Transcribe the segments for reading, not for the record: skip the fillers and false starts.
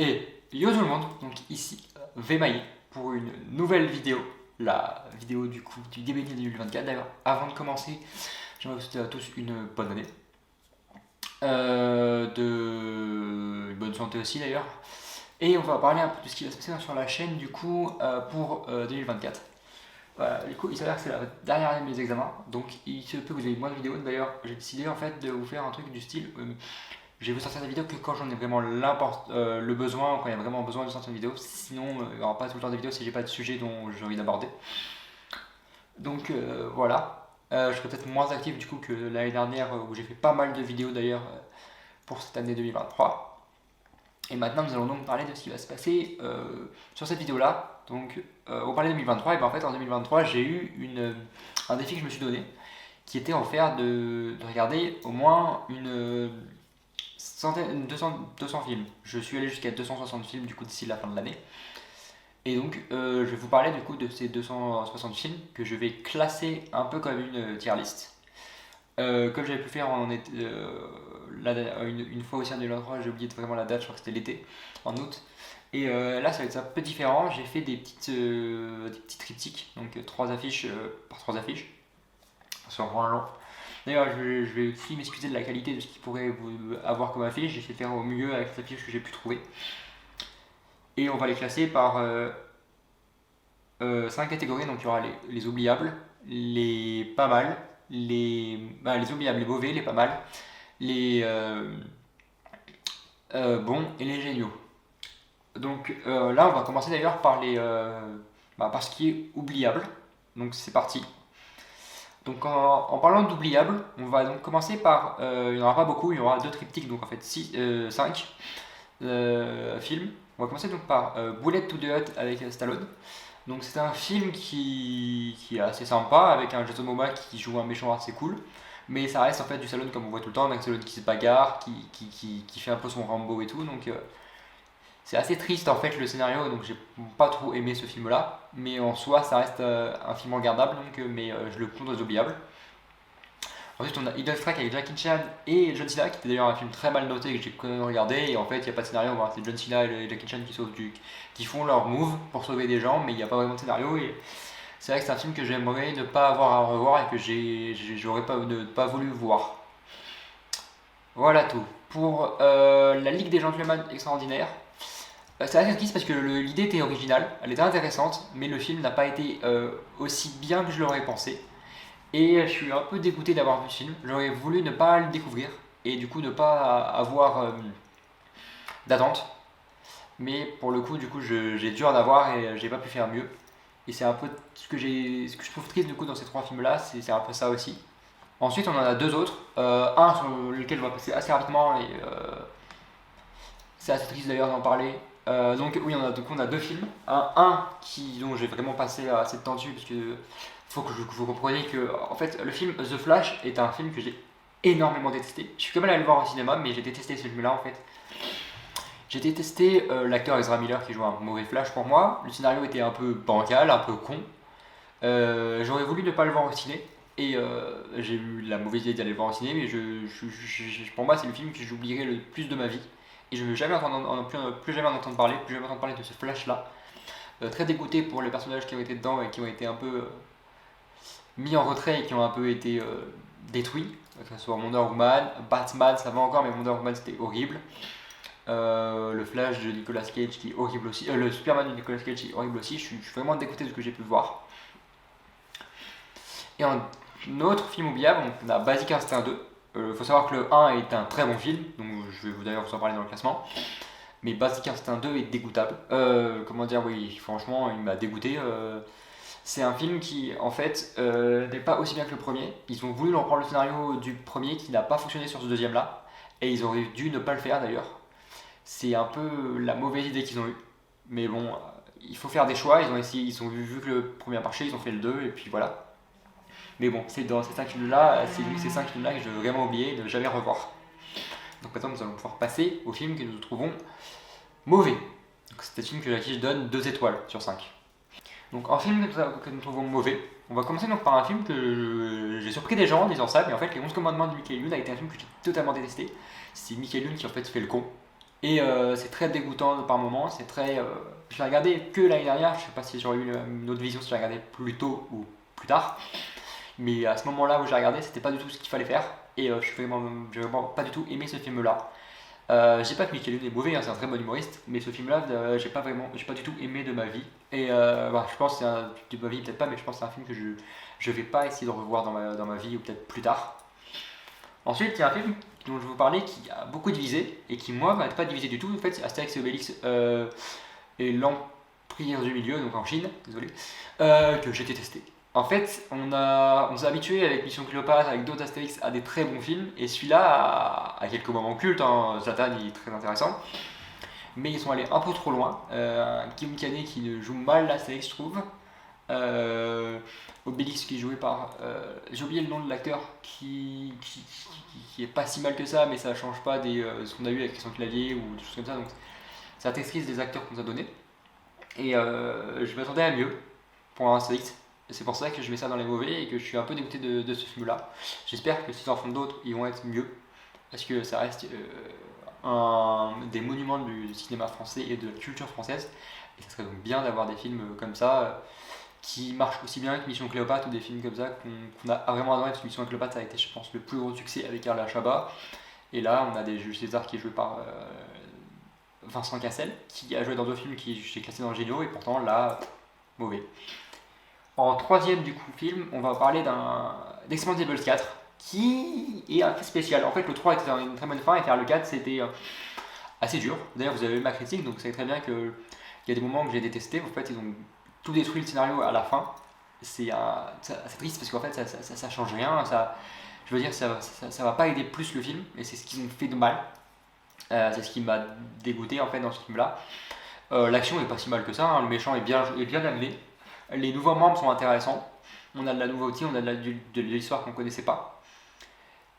Et yo tout le monde, donc ici Vmaillé pour une nouvelle vidéo, la vidéo du coup du début de l'année 2024. D'ailleurs, avant de commencer, j'aimerais vous souhaiter à tous une bonne année, une bonne santé aussi d'ailleurs. Et on va parler un peu de ce qui va se passer sur la chaîne du coup pour 2024. Voilà, du coup, il s'avère que c'est la dernière année de mes examens, donc il se peut que vous ayez moins de vidéos. D'ailleurs, j'ai décidé en fait de vous faire un truc du style. Je vais vous sortir des vidéos que quand j'en ai vraiment le besoin, quand il y a vraiment besoin de sortir une vidéo. Sinon, il n'y aura pas tout le temps de vidéos si j'ai pas de sujet dont j'ai envie d'aborder. Donc voilà. Je serai peut-être moins actif du coup que l'année dernière où j'ai fait pas mal de vidéos d'ailleurs pour cette année 2023. Et maintenant, nous allons donc parler de ce qui va se passer sur cette vidéo-là. Donc, on parlait de 2023, et bien en fait, en 2023, j'ai eu un défi que je me suis donné, qui était en faire de regarder au moins une centaine, 200 films. Je suis allé jusqu'à 260 films du coup d'ici la fin de l'année. Et donc, je vais vous parler du coup de ces 260 films que je vais classer un peu comme une tier list. Comme j'avais pu faire une fois aussi en 2023, j'ai oublié vraiment la date, je crois que c'était l'été, en août. Et là, ça va être un peu différent. J'ai fait des petits triptyques, donc 3 affiches par 3 affiches. C'est vraiment long. D'ailleurs, je vais aussi m'excuser de la qualité de ce qu'il pourrait avoir comme affiche. J'ai essayé de faire au mieux avec les affiches que j'ai pu trouver. Et on va les classer par 5 catégories. Donc il y aura les oubliables, les pas mal, les oubliables, les mauvais, les pas mal, les bons et les géniaux. Donc là, on va commencer d'ailleurs par ce qui est oubliable. Donc c'est parti. Donc en parlant d'oubliables, on va donc commencer par, il n'y en aura pas beaucoup, il y aura 2 triptyques, donc en fait 5 films. On va commencer donc par Bullet to the Head avec Stallone. Donc c'est un film qui est assez sympa, avec un Jason Momoa qui joue un méchant assez cool. Mais ça reste en fait du Stallone comme on voit tout le temps, un Stallone qui se bagarre, qui fait un peu son Rambo et tout. Donc c'est assez triste en fait le scénario, donc j'ai pas trop aimé ce film là. Mais en soi ça reste un film regardable, donc, mais je le compte aux oubliables. Ensuite on a Idol Strike avec Jackie Chan et John Cena, qui était d'ailleurs un film très mal noté que j'ai quand même regardé. Et en fait il n'y a pas de scénario, c'est John Cena et Jackie Chan qui font leur move pour sauver des gens, mais il n'y a pas vraiment de scénario. Et c'est vrai que c'est un film que j'aimerais ne pas avoir à revoir et que j'aurais pas voulu voir. Voilà tout. Pour la Ligue des Gentlemen Extraordinaires, c'est assez triste parce que l'idée était originale, elle était intéressante, mais le film n'a pas été aussi bien que je l'aurais pensé. Et je suis un peu dégoûté d'avoir vu ce film. J'aurais voulu ne pas le découvrir et du coup ne pas avoir d'attente. Mais pour le coup, j'ai dû en avoir et j'ai pas pu faire mieux. Et c'est un peu ce que je trouve triste du coup dans ces 3 films-là, c'est un peu ça aussi. Ensuite, on en a 2 autres. Un sur lequel on va passer assez rapidement et c'est assez triste d'ailleurs d'en parler. Donc oui, on a 2 films. Un dont j'ai vraiment passé assez de temps dessus parce que faut que vous compreniez que en fait le film The Flash est un film que j'ai énormément détesté. Je suis quand même allé le voir au cinéma, mais j'ai détesté ce film-là en fait. J'ai détesté l'acteur Ezra Miller qui joue un mauvais Flash pour moi. Le scénario était un peu bancal, un peu con. J'aurais voulu ne pas le voir au ciné. Et j'ai eu la mauvaise idée d'aller le voir au ciné, mais pour moi c'est le film que j'oublierai le plus de ma vie. Et je ne veux plus jamais en entendre parler, plus jamais entendre parler de ce Flash là. Très dégoûté pour les personnages qui ont été dedans et qui ont été un peu mis en retrait et qui ont un peu été détruits. Que ce soit Wonder Woman, Batman, ça va encore, mais Wonder Woman c'était horrible. Le Flash de Nicolas Cage qui est horrible aussi. Le Superman de Nicolas Cage qui est horrible aussi. Je suis vraiment dégoûté de ce que j'ai pu voir. Et un autre film oubliable, on a Basic Instinct 2. Il faut savoir que le 1 est un très bon film, donc je vais d'ailleurs vous en parler dans le classement. Mais Basic Instinct 2 est dégoûtable. Comment dire, oui, franchement, il m'a dégoûté. C'est un film qui, en fait, n'est pas aussi bien que le premier. Ils ont voulu reprendre le scénario du premier qui n'a pas fonctionné sur ce deuxième là. Et ils auraient dû ne pas le faire d'ailleurs. C'est un peu la mauvaise idée qu'ils ont eue. Mais bon, il faut faire des choix. Ils ont vu que le premier a marché, ils ont fait le 2 et puis voilà. Mais bon, c'est dans ces 5 films-là, c'est ces 5 films-là que je veux vraiment oublier de ne jamais revoir. Donc maintenant, nous allons pouvoir passer aux films que nous trouvons mauvais. C'est un film à qui je donne 2 étoiles sur 5. Donc en film que nous trouvons mauvais, on va commencer donc par un film que j'ai surpris des gens en disant ça, mais en fait les 11 commandements de Michael Youn a été un film que j'ai totalement détesté. C'est Michael Youn qui en fait fait le con. Et c'est très dégoûtant par moments, c'est très... je l'ai regardé que l'année dernière, je sais pas si j'aurais eu une autre vision si je l'ai regardé plus tôt ou plus tard. Mais à ce moment-là où j'ai regardé, c'était pas du tout ce qu'il fallait faire. Et j'ai vraiment pas du tout aimé ce film-là. J'ai pas que Michael Youn est mauvais, hein, c'est un très bon humoriste, mais ce film-là, j'ai pas du tout aimé de ma vie. Et je pense que c'est un de ma vie, peut-être pas, mais je pense que c'est un film que je vais pas essayer de revoir dans ma vie ou peut-être plus tard. Ensuite, il y a un film dont je vais vous parler qui a beaucoup divisé et qui, moi, m'a pas divisé du tout. En fait, c'est Astérix et Obélix et l'Empire du Milieu, donc en Chine, désolé, que j'ai détesté. En fait, on s'est habitué avec Mission Cléopâtre, avec d'autres Astérix, à des très bons films, et celui-là a quelques moments cultes, hein. Zlatan il est très intéressant, mais ils sont allés un peu trop loin. Guillaume Canet qui ne joue mal l'Astérix, je trouve. Euh, Obélix qui est joué par. J'ai oublié le nom de l'acteur qui est pas si mal que ça, mais ça change pas ce qu'on a eu avec Christian Clavier ou des choses comme ça, donc c'est la triste des acteurs qu'on nous a donné. Et je m'attendais à mieux pour un Astérix. C'est pour ça que je mets ça dans les mauvais et que je suis un peu dégoûté de ce film-là. J'espère que s'ils en font d'autres, ils vont être mieux. Parce que ça reste des monuments du cinéma français et de la culture française. Et ça serait donc bien d'avoir des films comme ça qui marchent aussi bien que Mission Cléopâtre ou des films comme ça qu'on a vraiment adoré. Parce que Mission Cléopâtre, ça a été, je pense, le plus gros succès avec Carla Chabat. Et là, on a des Jules César qui est joué par Vincent Cassel, qui a joué dans deux films qui j'ai classé dans le géniaux, et pourtant là, mauvais. En troisième du coup film, on va parler d'Expendables 4, qui est un peu spécial. En fait, le 3 était une très bonne fin, et faire le 4, c'était assez dur. D'ailleurs, vous avez vu ma critique, donc vous savez très bien qu'il y a des moments que j'ai détesté. En fait, ils ont tout détruit le scénario à la fin. C'est triste parce qu'en fait, ça change rien. Je veux dire, ça va pas aider plus le film, et c'est ce qu'ils ont fait de mal. C'est ce qui m'a dégoûté en fait dans ce film-là. L'action est pas si mal que ça, hein. Le méchant est bien amené. Les nouveaux membres sont intéressants. On a de la nouveauté, on a de l'histoire qu'on connaissait pas.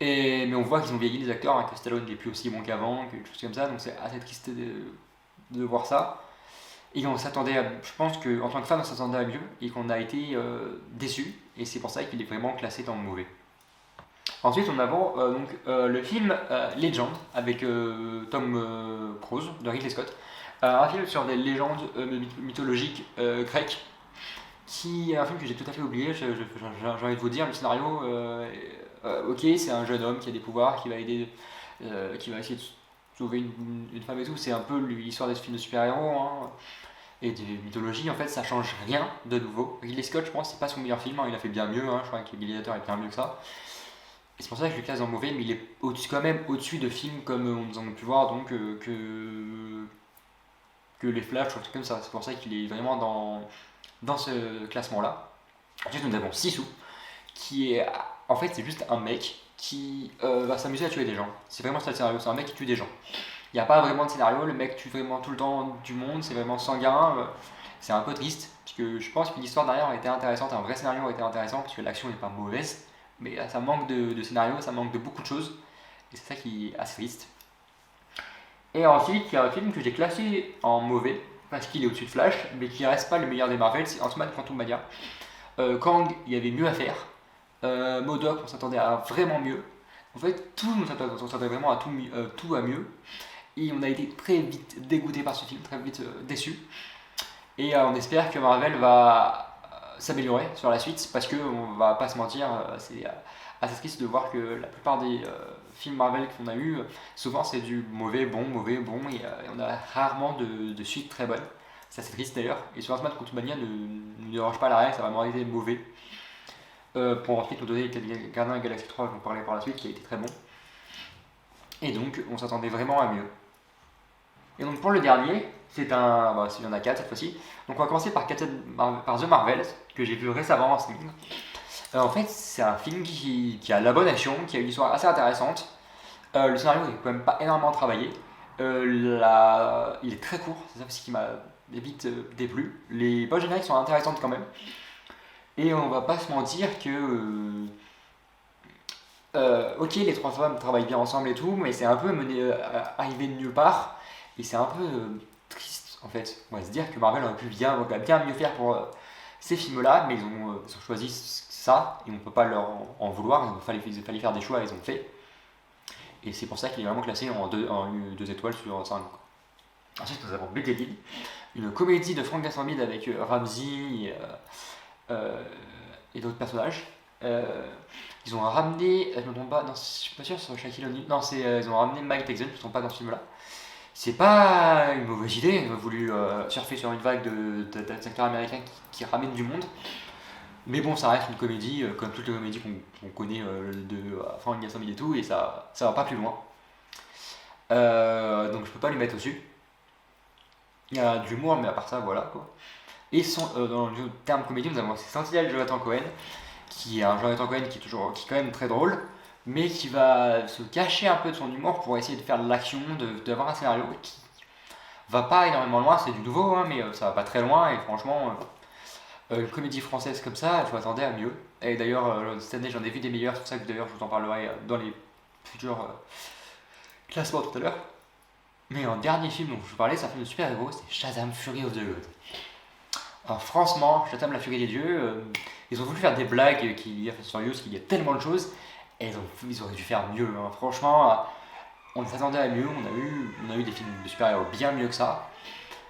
Mais on voit qu'ils ont vieilli les acteurs, hein, que Stallone n'est plus aussi bon qu'avant, quelque chose comme ça, donc c'est assez triste de voir ça. Et on s'attendait je pense qu'en tant que fan, on s'attendait à mieux et qu'on a été déçus, et c'est pour ça qu'il est vraiment classé dans le mauvais. Ensuite, on a le film Legend avec Tom Cruise de Ridley Scott. Un film sur des légendes mythologiques grecques, qui est un film que j'ai tout à fait oublié. J'ai envie de vous dire, le scénario, ok, c'est un jeune homme qui a des pouvoirs, qui va essayer de sauver une femme et tout. C'est un peu l'histoire des films de super-héros, hein, et des mythologies. En fait, ça change rien de nouveau. Ridley Scott, je pense, c'est pas son meilleur film, hein. Il a fait bien mieux, hein. Je crois que le Gladiateur est bien mieux que ça. Et c'est pour ça que je le classe dans le mauvais, mais il est quand même au-dessus de films comme on en a pu voir, donc que les Flash ou un truc comme ça. C'est pour ça qu'il est vraiment dans ce classement-là. Ensuite, nous avons Sisu, qui est. En fait, c'est juste un mec qui va s'amuser à tuer des gens. C'est vraiment ça le scénario, c'est un mec qui tue des gens. Il n'y a pas vraiment de scénario, le mec tue vraiment tout le temps du monde, c'est vraiment sanguin. C'est un peu triste, parce que je pense que l'histoire derrière a été intéressante, un vrai scénario a été intéressant, parce que l'action n'est pas mauvaise, mais ça manque de scénario, ça manque de beaucoup de choses, et c'est ça qui est assez triste. Et ensuite, il y a un film que j'ai classé en mauvais, parce qu'il est au-dessus de Flash, mais qui reste pas le meilleur des Marvel, c'est Ant-Man Quantumania. Kang, il y avait mieux à faire. MODOK, on s'attendait à vraiment mieux. En fait, on s'attendait vraiment à tout à mieux. Et on a été très vite dégoûté par ce film, très vite déçu. Et on espère que Marvel va s'améliorer sur la suite, parce que on va pas se mentir, c'est assez triste de voir que la plupart des films Marvel qu'on a eu, souvent c'est du mauvais, bon, et on a rarement de suite très bonne. C'est assez triste d'ailleurs. Et sur Ant-Man Quantumania ne dérange pas la règle, ça a vraiment été mauvais. Pour ensuite nous donner Gardien de Galaxy 3, je vais en parler par la suite, qui a été très bon. Et donc on s'attendait vraiment à mieux. Et donc pour le dernier, il y en a 4 cette fois-ci. Donc on va commencer par The Marvels, que j'ai vu récemment en streaming. En fait, c'est un film qui a la bonne action, qui a une histoire assez intéressante. Le scénario est quand même pas énormément travaillé. Il est très court, c'est ça aussi qui m'a vite déplu. Les pages génériques sont intéressantes quand même. Et on va pas se mentir que. Ok, les trois femmes travaillent bien ensemble et tout, mais c'est un peu arrivé de nulle part. Et c'est un peu triste en fait. On va se dire que Marvel aurait pu bien mieux faire pour ces films-là, mais ils ont choisi ça, et on ne peut pas leur en vouloir. Il fallait faire des choix, ils ont fait. Et c'est pour ça qu'il est vraiment classé en 2 étoiles sur 5. Ensuite, nous avons Bedelil, une comédie de Frank Gastambide avec Ramsey et d'autres personnages. Ils ont ramené, je me trompe pas, non, je suis pas sûr, c'est Shaquille O'Neal. Non, ils ont ramené Mike Tyson, je ne me trompe pas dans ce film-là. C'est pas une mauvaise idée, ils ont voulu surfer sur une vague d'acteurs américains qui ramènent du monde. Mais bon, ça reste une comédie, comme toutes les comédies qu'on connaît de Frank Gastambide et tout, et ça va pas plus loin. Donc je peux pas lui mettre au-dessus. Il y a de l'humour, mais à part ça, voilà quoi. Et dans le terme comédie, nous avons Sentinelle de Jonathan Cohen, qui est un Jonathan Cohen qui est quand même très drôle, mais qui va se cacher un peu de son humour pour essayer de faire de l'action, d'avoir un scénario qui va pas énormément loin, c'est du nouveau, hein, mais ça va pas très loin, et franchement, une comédie française comme ça, je m'attendais à mieux. Et d'ailleurs, cette année, j'en ai vu des meilleurs, c'est pour ça que d'ailleurs, je vous en parlerai dans les futurs classements tout à l'heure. Mais un dernier film dont je vous parlais, c'est un film de super-héros, c'est Shazam Fury of the Gods. Alors franchement, Shazam la Furie des Dieux, ils ont voulu faire des blagues sur Fast qu'il y a tellement de choses, et ils auraient dû faire mieux. Hein. Franchement, on s'attendait à mieux, on a eu des films de super-héros bien mieux que ça.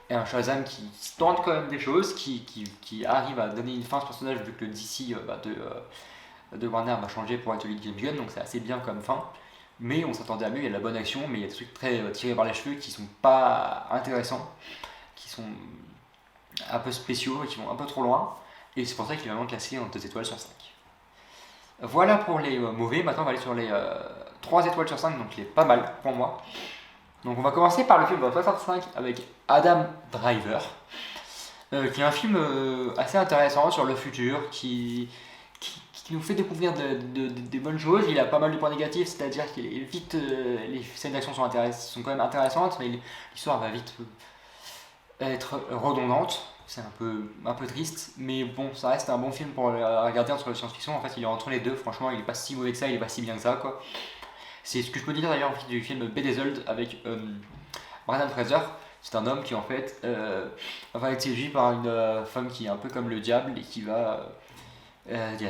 Et un Shazam qui tente quand même des choses, qui arrive à donner une fin à ce personnage, vu que le DC de Warner va changer pour être celui de James Gunn, donc c'est assez bien comme fin. Mais on s'attendait à mieux, il y a de la bonne action, mais il y a des trucs très tirés par les cheveux qui sont pas intéressants, qui sont un peu spéciaux et qui vont un peu trop loin. Et c'est pour ça qu'il est vraiment classé en 2 étoiles sur 5. Voilà pour les mauvais, maintenant on va aller sur les 3 étoiles sur 5, donc il est pas mal pour moi. Donc on va commencer par le film de 65 avec Adam Driver, qui est un film assez intéressant sur le futur, qui nous fait découvrir des bonnes choses. Il a pas mal de points négatifs, c'est-à-dire qu'il est vite, les scènes d'action sont quand même intéressantes, mais l'histoire va vite être redondante. C'est un peu triste, mais bon, ça reste un bon film pour regarder entre la science-fiction. En fait, il est entre les deux. Franchement, il est pas si mauvais que ça, il est pas si bien que ça, quoi. C'est ce que je peux dire d'ailleurs du film Bedazzled avec Brendan Fraser. C'est un homme qui en fait va être séduit par une femme qui est un peu comme le diable et qui va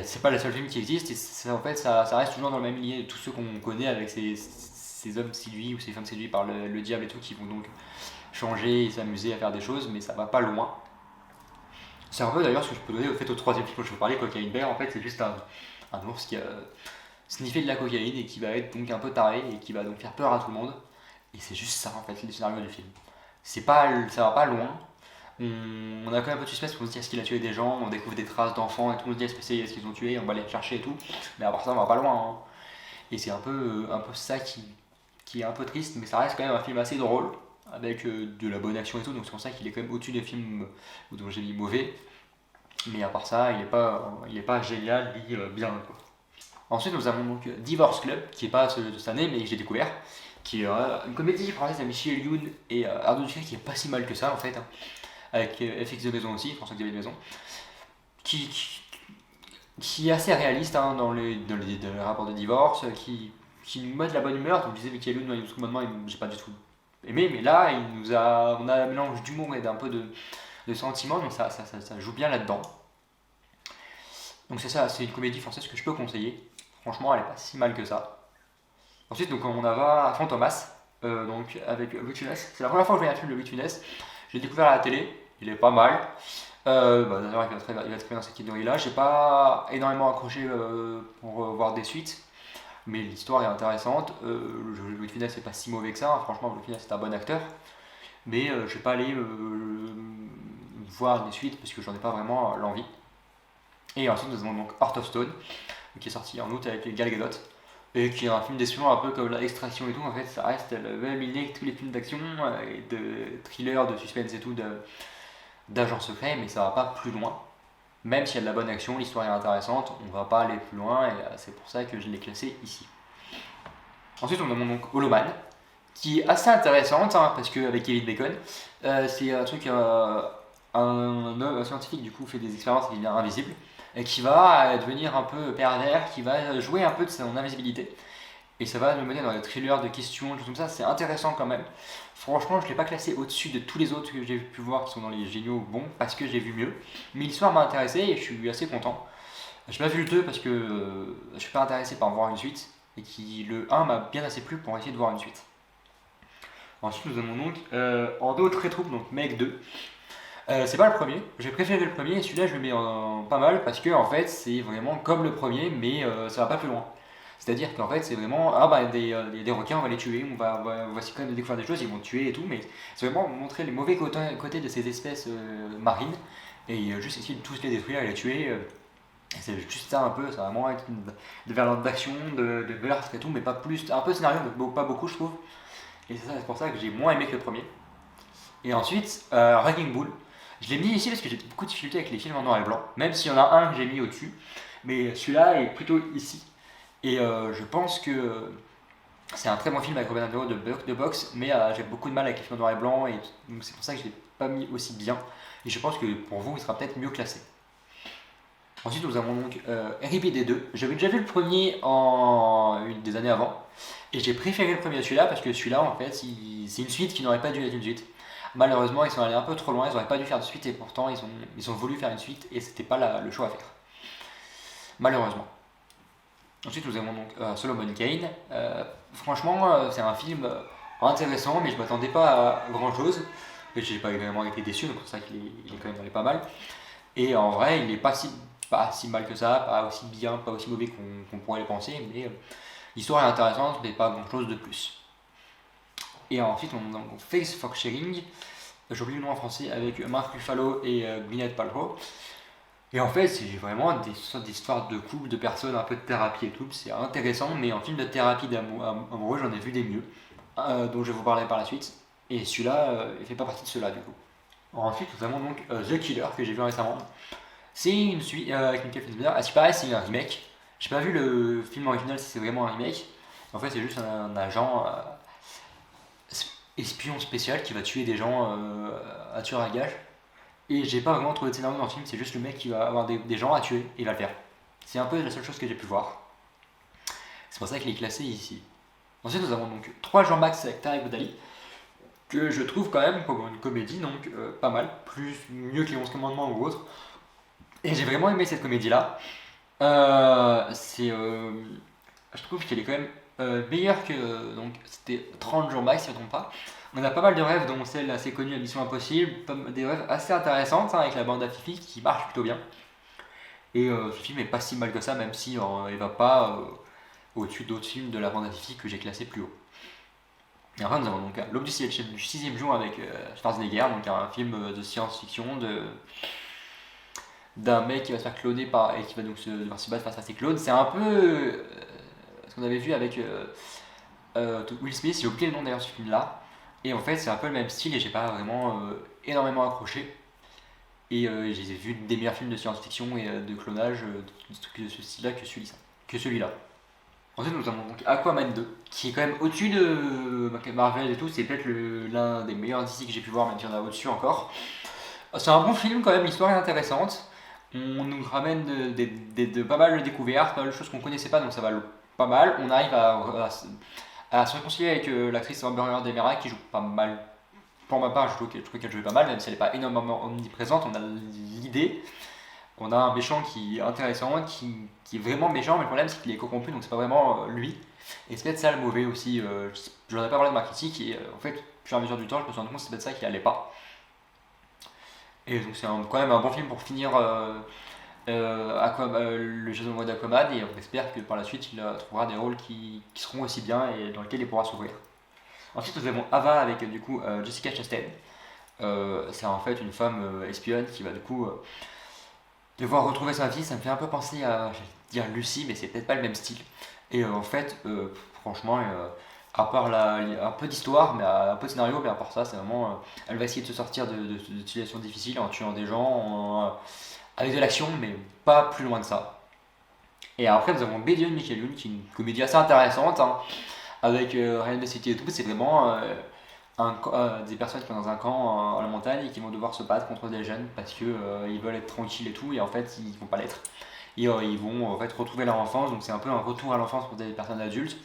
c'est pas le seul film qui existe, et en fait ça reste toujours dans le même lien de tous ceux qu'on connaît avec ces hommes séduits ou ces femmes séduites par le diable et tout, qui vont donc changer et s'amuser à faire des choses, mais ça va pas loin. C'est un peu d'ailleurs ce que je peux donner au fait au troisième film que je veux parler, Cocaine Bear. En fait, c'est juste un ours qui a sniffé de la cocaïne et qui va être donc un peu taré et qui va donc faire peur à tout le monde. Et c'est juste ça en fait le scénario du film. Ça va pas loin. On a quand même un peu de suspense pour se dire est-ce qu'il a tué des gens, on découvre des traces d'enfants et tout, on se dit est-ce qu'ils ont tué, on va les chercher et tout. Mais à part ça, on va pas loin. Hein. Et c'est un peu ça qui est un peu triste, mais ça reste quand même un film assez drôle, avec de la bonne action et tout, donc c'est pour ça qu'il est quand même au-dessus des films dont j'ai mis mauvais. Mais à part ça, il est pas génial ni bien. Quoi. Ensuite, nous avons donc Divorce Club, qui est pas de cette année, mais que j'ai découvert, qui est une comédie française de Michel Youn et Arnaud Duquesne, qui est pas si mal que ça en fait. Hein. Avec FX de Maison aussi, François-Xavier de Maison, qui est assez réaliste hein, dans les rapports de divorce, qui nous met de la bonne humeur. Comme je disais, Michael Youn, dans les commandements, j'ai pas du tout aimé, mais là, on a un mélange d'humour et d'un peu de sentiment, donc ça joue bien là-dedans. Donc c'est ça, c'est une comédie française que je peux conseiller. Franchement, elle est pas si mal que ça. Ensuite, donc on va à Fantomas, donc avec Louis de Funès. C'est la première fois que je voyais un film de Louis de Funès. Je l'ai découvert à la télé, il est pas mal. D'ailleurs, il va très dans cette catégorie-là. J'ai pas énormément accroché pour voir des suites, mais l'histoire est intéressante. Louis de Funès c'est pas si mauvais que ça. Hein. Franchement, Louis de Funès c'est un bon acteur, mais je vais pas aller voir des suites parce que j'en ai pas vraiment l'envie. Et ensuite, nous avons donc Heart of Stone, qui est sorti en août avec Gal Gadot. Et qui est un film d'espion un peu comme l'extraction et tout, en fait ça reste le même lignée que tous les films d'action et de thriller, de suspense et tout, d'agents secrets, mais ça va pas plus loin. Même s'il y a de la bonne action, l'histoire est intéressante, on va pas aller plus loin et c'est pour ça que je l'ai classé ici. Ensuite on a donc Holoman, qui est assez intéressante hein, parce qu'avec Kevin Bacon, c'est un truc, un scientifique du coup fait des expériences et il devient invisible. Et qui va devenir un peu pervers, qui va jouer un peu de son invisibilité. Et ça va nous mener dans des thrillers de questions, tout comme ça, c'est intéressant quand même. Franchement, je ne l'ai pas classé au-dessus de tous les autres que j'ai pu voir qui sont dans les géniaux bons, parce que j'ai vu mieux. Mais l'histoire m'a intéressé et je suis assez content. Je n'ai pas vu le 2 parce que je suis pas intéressé par voir une suite. et qui le 1 m'a bien assez plu pour essayer de voir une suite. Ensuite nous avons donc en d'autres rétro, donc Meg 2. C'est pas le premier, j'ai préféré le premier et celui-là je le mets en pas mal parce que en fait c'est vraiment comme le premier mais ça va pas plus loin. C'est-à-dire qu'en fait c'est vraiment des requins on va les tuer, on va essayer quand même de découvrir des choses, ils vont tuer et tout, mais c'est vraiment montrer les mauvais côtés de ces espèces marines et juste essayer de tous les détruire et les tuer. C'est juste ça un peu, ça va vraiment être de vers d'action, de meurtre et tout, mais pas plus, un peu scénario mais pas beaucoup je trouve. Et c'est pour ça que j'ai moins aimé que le premier. Et ensuite, Wrecking Bull. Je l'ai mis ici parce que j'ai beaucoup de difficultés avec les films en noir et blanc, même s'il y en a un que j'ai mis au-dessus. Mais celui-là est plutôt ici. Et je pense que c'est un très bon film avec Robert De Niro de boxe, mais j'ai beaucoup de mal avec les films en noir et blanc, et donc c'est pour ça que je ne l'ai pas mis aussi bien. Et je pense que pour vous, il sera peut-être mieux classé. Ensuite, nous avons donc RIPD 2. J'avais déjà vu le premier des années avant, et j'ai préféré le premier à celui-là parce que celui-là, en fait, c'est une suite qui n'aurait pas dû être une suite. Malheureusement, ils sont allés un peu trop loin, ils n'auraient pas dû faire de suite, et pourtant, ils ont voulu faire une suite, et c'était pas le choix à faire. Malheureusement. Ensuite, nous avons donc Solomon Kane. Franchement, c'est un film intéressant, mais je m'attendais pas à grand chose. Et j'ai pas vraiment été déçu, donc c'est pour ça qu'il est quand même allé pas mal. Et en vrai, il est pas si mal que ça, pas aussi bien, pas aussi mauvais qu'on pourrait le penser, mais l'histoire est intéressante, mais pas grand chose de plus. Et ensuite, on a Face for Sharing, j'ai oublié le nom en français, avec Mark Ruffalo et Gwyneth Paltrow. Et en fait, c'est vraiment des histoires de couple, de personnes, un peu de thérapie et tout. C'est intéressant, mais en film de thérapie amoureux, j'en ai vu des mieux, dont je vais vous parler par la suite. Et celui-là, il fait pas partie de ceux-là du coup. Ensuite, nous avons donc The Killer, que j'ai vu récemment. C'est une suite avec Nicole Kidman. À ce qui paraît, c'est un remake. J'ai pas vu le film original si c'est vraiment un remake. En fait, c'est juste un agent espion spécial qui va tuer des gens à tueur à gage. Et j'ai pas vraiment trouvé de scénario dans le film, c'est juste le mec qui va avoir des gens à tuer et il va le faire. C'est un peu la seule chose que j'ai pu voir. C'est pour ça qu'il est classé ici. Ensuite, nous avons donc 3 Jean-Max avec Tarek Boudali, que je trouve quand même comme une comédie, donc pas mal, mieux que les 11 commandements ou autre. Et j'ai vraiment aimé cette comédie-là. Je trouve qu'elle est quand même meilleure que. Donc, c'était 30 jours max, si je ne me trompe pas. On a pas mal de rêves, dont celle assez connue, la Mission Impossible. Des rêves assez intéressantes, avec la bande à Fifi qui marche plutôt bien. Et ce film est pas si mal que ça, même si il va pas au-dessus d'autres films de la bande à Fifi que j'ai classé plus haut. Et enfin, nous avons donc L'Homme du 6ème jour avec Schwarzenegger, donc un film de science-fiction d'un mec qui va se faire cloner et qui va donc devoir se battre face à ses clones. C'est un peu ce qu'on avait vu avec Will Smith, j'ai oublié le nom d'ailleurs de ce film-là. Et en fait, c'est un peu le même style et j'ai pas vraiment énormément accroché. Et j'ai vu des meilleurs films de science-fiction et de clonage de ce style-là que celui-là. Ensuite, nous avons donc Aquaman 2, qui est quand même au-dessus de Marvel et tout. C'est peut-être l'un des meilleurs d'ici que j'ai pu voir, même s'il y en a au-dessus encore. C'est un bon film quand même, l'histoire est intéressante. On nous ramène de pas mal de découvertes, pas mal de choses qu'on connaissait pas, donc ça va pas mal. On arrive à se réconcilier avec l'actrice Amber Heard Demera qui joue pas mal. Pour ma part, je trouvais qu'elle jouait pas mal, même si elle n'est pas énormément omniprésente. On a l'idée, on a un méchant qui est intéressant, qui est vraiment méchant, mais le problème c'est qu'il est corrompu, donc c'est pas vraiment lui. Et c'est peut-être ça le mauvais aussi. Je n'en ai pas parlé de ma critique, et en fait, au fur et à mesure du temps, je me suis rendu compte que c'est peut-être ça qui allait pas. Et donc c'est quand même un bon film pour finir le Jason Momoa d'Aquaman, et on espère que par la suite il trouvera des rôles qui seront aussi bien et dans lesquels il pourra s'ouvrir. Ensuite nous avons Ava avec du coup Jessica Chastain. C'est en fait une femme espionne qui va du coup devoir retrouver sa vie. Ça me fait un peu penser à, j'allais dire Lucie, mais c'est peut-être pas le même style. Et en fait, franchement, à part un peu d'histoire, mais un peu de scénario, mais à part ça, c'est vraiment. Elle va essayer de se sortir de situations difficiles en tuant des gens, avec de l'action, mais pas plus loin de ça. Et après, nous avons Bedion Nickelodeon, qui est une comédie assez intéressante, hein, avec Ryan Bessetti et tout. C'est vraiment des personnes qui sont dans un camp à la montagne et qui vont devoir se battre contre des jeunes parce que ils veulent être tranquilles et tout, et en fait, ils vont pas l'être. Et ils vont en fait retrouver leur enfance, donc c'est un peu un retour à l'enfance pour des personnes adultes.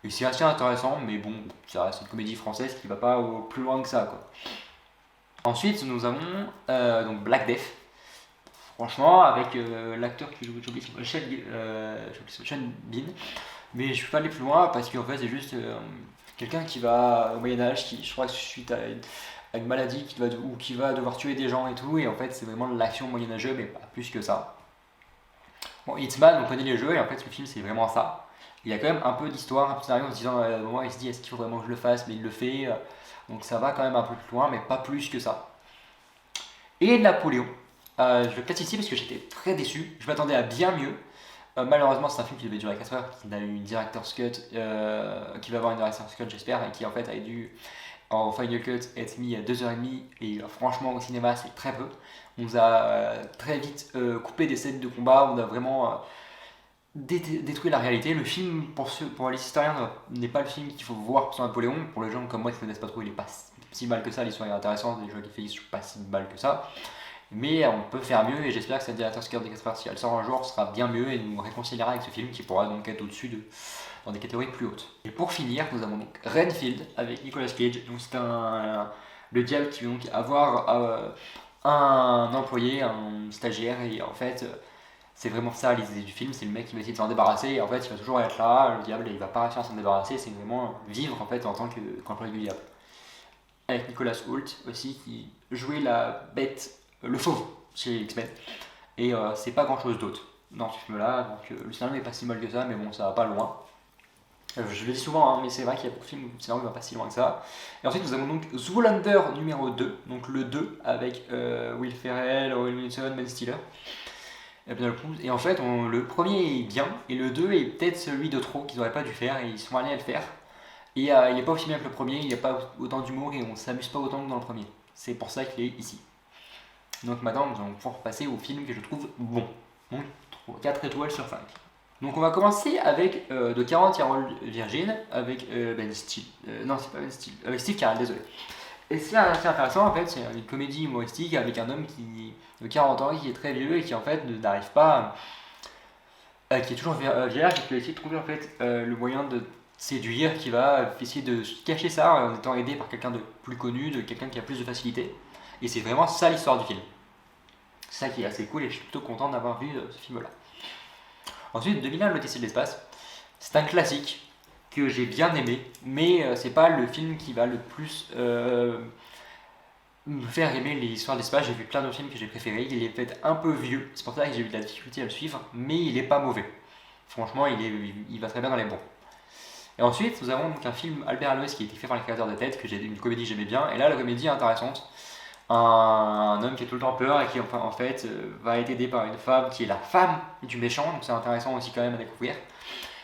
Et c'est assez intéressant, mais bon, ça reste une comédie française qui va pas plus loin que ça, quoi. Ensuite, nous avons donc Black Death. Franchement, avec l'acteur qui joue, Sean Bean, Mais je peux pas aller plus loin parce qu'en fait c'est juste quelqu'un qui va au Moyen-Âge, qui je crois que suite à une maladie ou qui va devoir tuer des gens et tout, et en fait c'est vraiment de l'action moyenâgeuse mais pas plus que ça. Bon, Hitman, on connaît les jeux et en fait le film c'est vraiment ça. Il y a quand même un peu d'histoire, un peu de scénario en se disant à un moment il se dit est-ce qu'il faut vraiment que je le fasse, mais il le fait. Donc ça va quand même un peu plus loin mais pas plus que ça. Et Napoléon, je le classe ici parce que j'étais très déçu, je m'attendais à bien mieux. Malheureusement, c'est un film qui devait durer 4 heures, qui a eu une director's cut, qui va avoir une director's cut, j'espère, et qui en fait a dû en final cut être mis à 2h30. Et franchement, au cinéma, c'est très peu. On nous a très vite coupé des scènes de combat, on a vraiment détruit la réalité. Le film, pour les historiens, n'est pas le film qu'il faut voir sur Napoléon. Pour les gens comme moi qui ne connaissent pas trop, il est pas si mal que ça. L'histoire est intéressante, les jeux qu'il fait, ils sont pas si mal que ça. Mais on peut faire mieux et j'espère que cette director's cut des 4 heures, si elle sort un jour, sera bien mieux et nous réconciliera avec ce film qui pourra donc être au-dessus dans des catégories plus hautes. Et pour finir, nous avons donc Renfield avec Nicolas Cage. Donc c'est le diable qui veut donc avoir un employé, un stagiaire, et en fait c'est vraiment ça l'idée du film, c'est le mec qui va essayer de s'en débarrasser et en fait il va toujours être là, le diable, et il va pas réussir à s'en débarrasser, c'est vraiment vivre en fait en tant qu'employé du diable. Avec Nicolas Hoult aussi qui jouait la bête, le fauve chez X-Men. Et c'est pas grand chose d'autre dans ce film-là, donc le scénario n'est pas si mal que ça, mais bon, ça va pas loin. Je le dis souvent, hein, mais c'est vrai qu'il y a beaucoup de films où le scénario va pas si loin que ça. Et ensuite, nous avons donc Zoolander numéro 2, donc le 2, avec Will Ferrell, Owen Wilson, Ben Stiller. Et en fait, le premier est bien, et le 2 est peut-être celui de trop qu'ils auraient pas dû faire, et ils sont allés à le faire. Et il n'est pas aussi bien que le premier, il n'y a pas autant d'humour, et on s'amuse pas autant que dans le premier. C'est pour ça qu'il est ici. Donc maintenant, nous allons pouvoir passer au film que je trouve bon. Donc 4 étoiles sur 5. Donc on va commencer avec de 40 Year Virgin avec Ben Stille. Non, c'est pas Ben Stille. Avec Steve Carell, désolé. Et c'est assez intéressant en fait, c'est une comédie humoristique avec un homme qui de 40 ans qui est très vieux et qui en fait n'arrive pas, qui est toujours vierge et qui va essayer de trouver en fait le moyen de séduire, qui va essayer de cacher ça en étant aidé par quelqu'un de plus connu, de quelqu'un qui a plus de facilité. Et c'est vraiment ça l'histoire du film. C'est ça qui est assez cool et je suis plutôt content d'avoir vu ce film-là. Ensuite, 2001, l'Odyssée de l'espace. C'est un classique que j'ai bien aimé, mais c'est pas le film qui va le plus me faire aimer l'histoire de l'espace. J'ai vu plein d'autres films que j'ai préférés. Il est peut-être un peu vieux, c'est pour ça que j'ai eu de la difficulté à le suivre, mais il est pas mauvais. Franchement, il va très bien dans les bons. Et ensuite, nous avons donc un film Albert Aloès qui a été fait par les créateurs de Tête, une comédie que j'aimais bien. Et là, la comédie est intéressante. Un homme qui a tout le temps peur et qui en fait va être aidé par une femme qui est la femme du méchant, donc c'est intéressant aussi quand même à découvrir.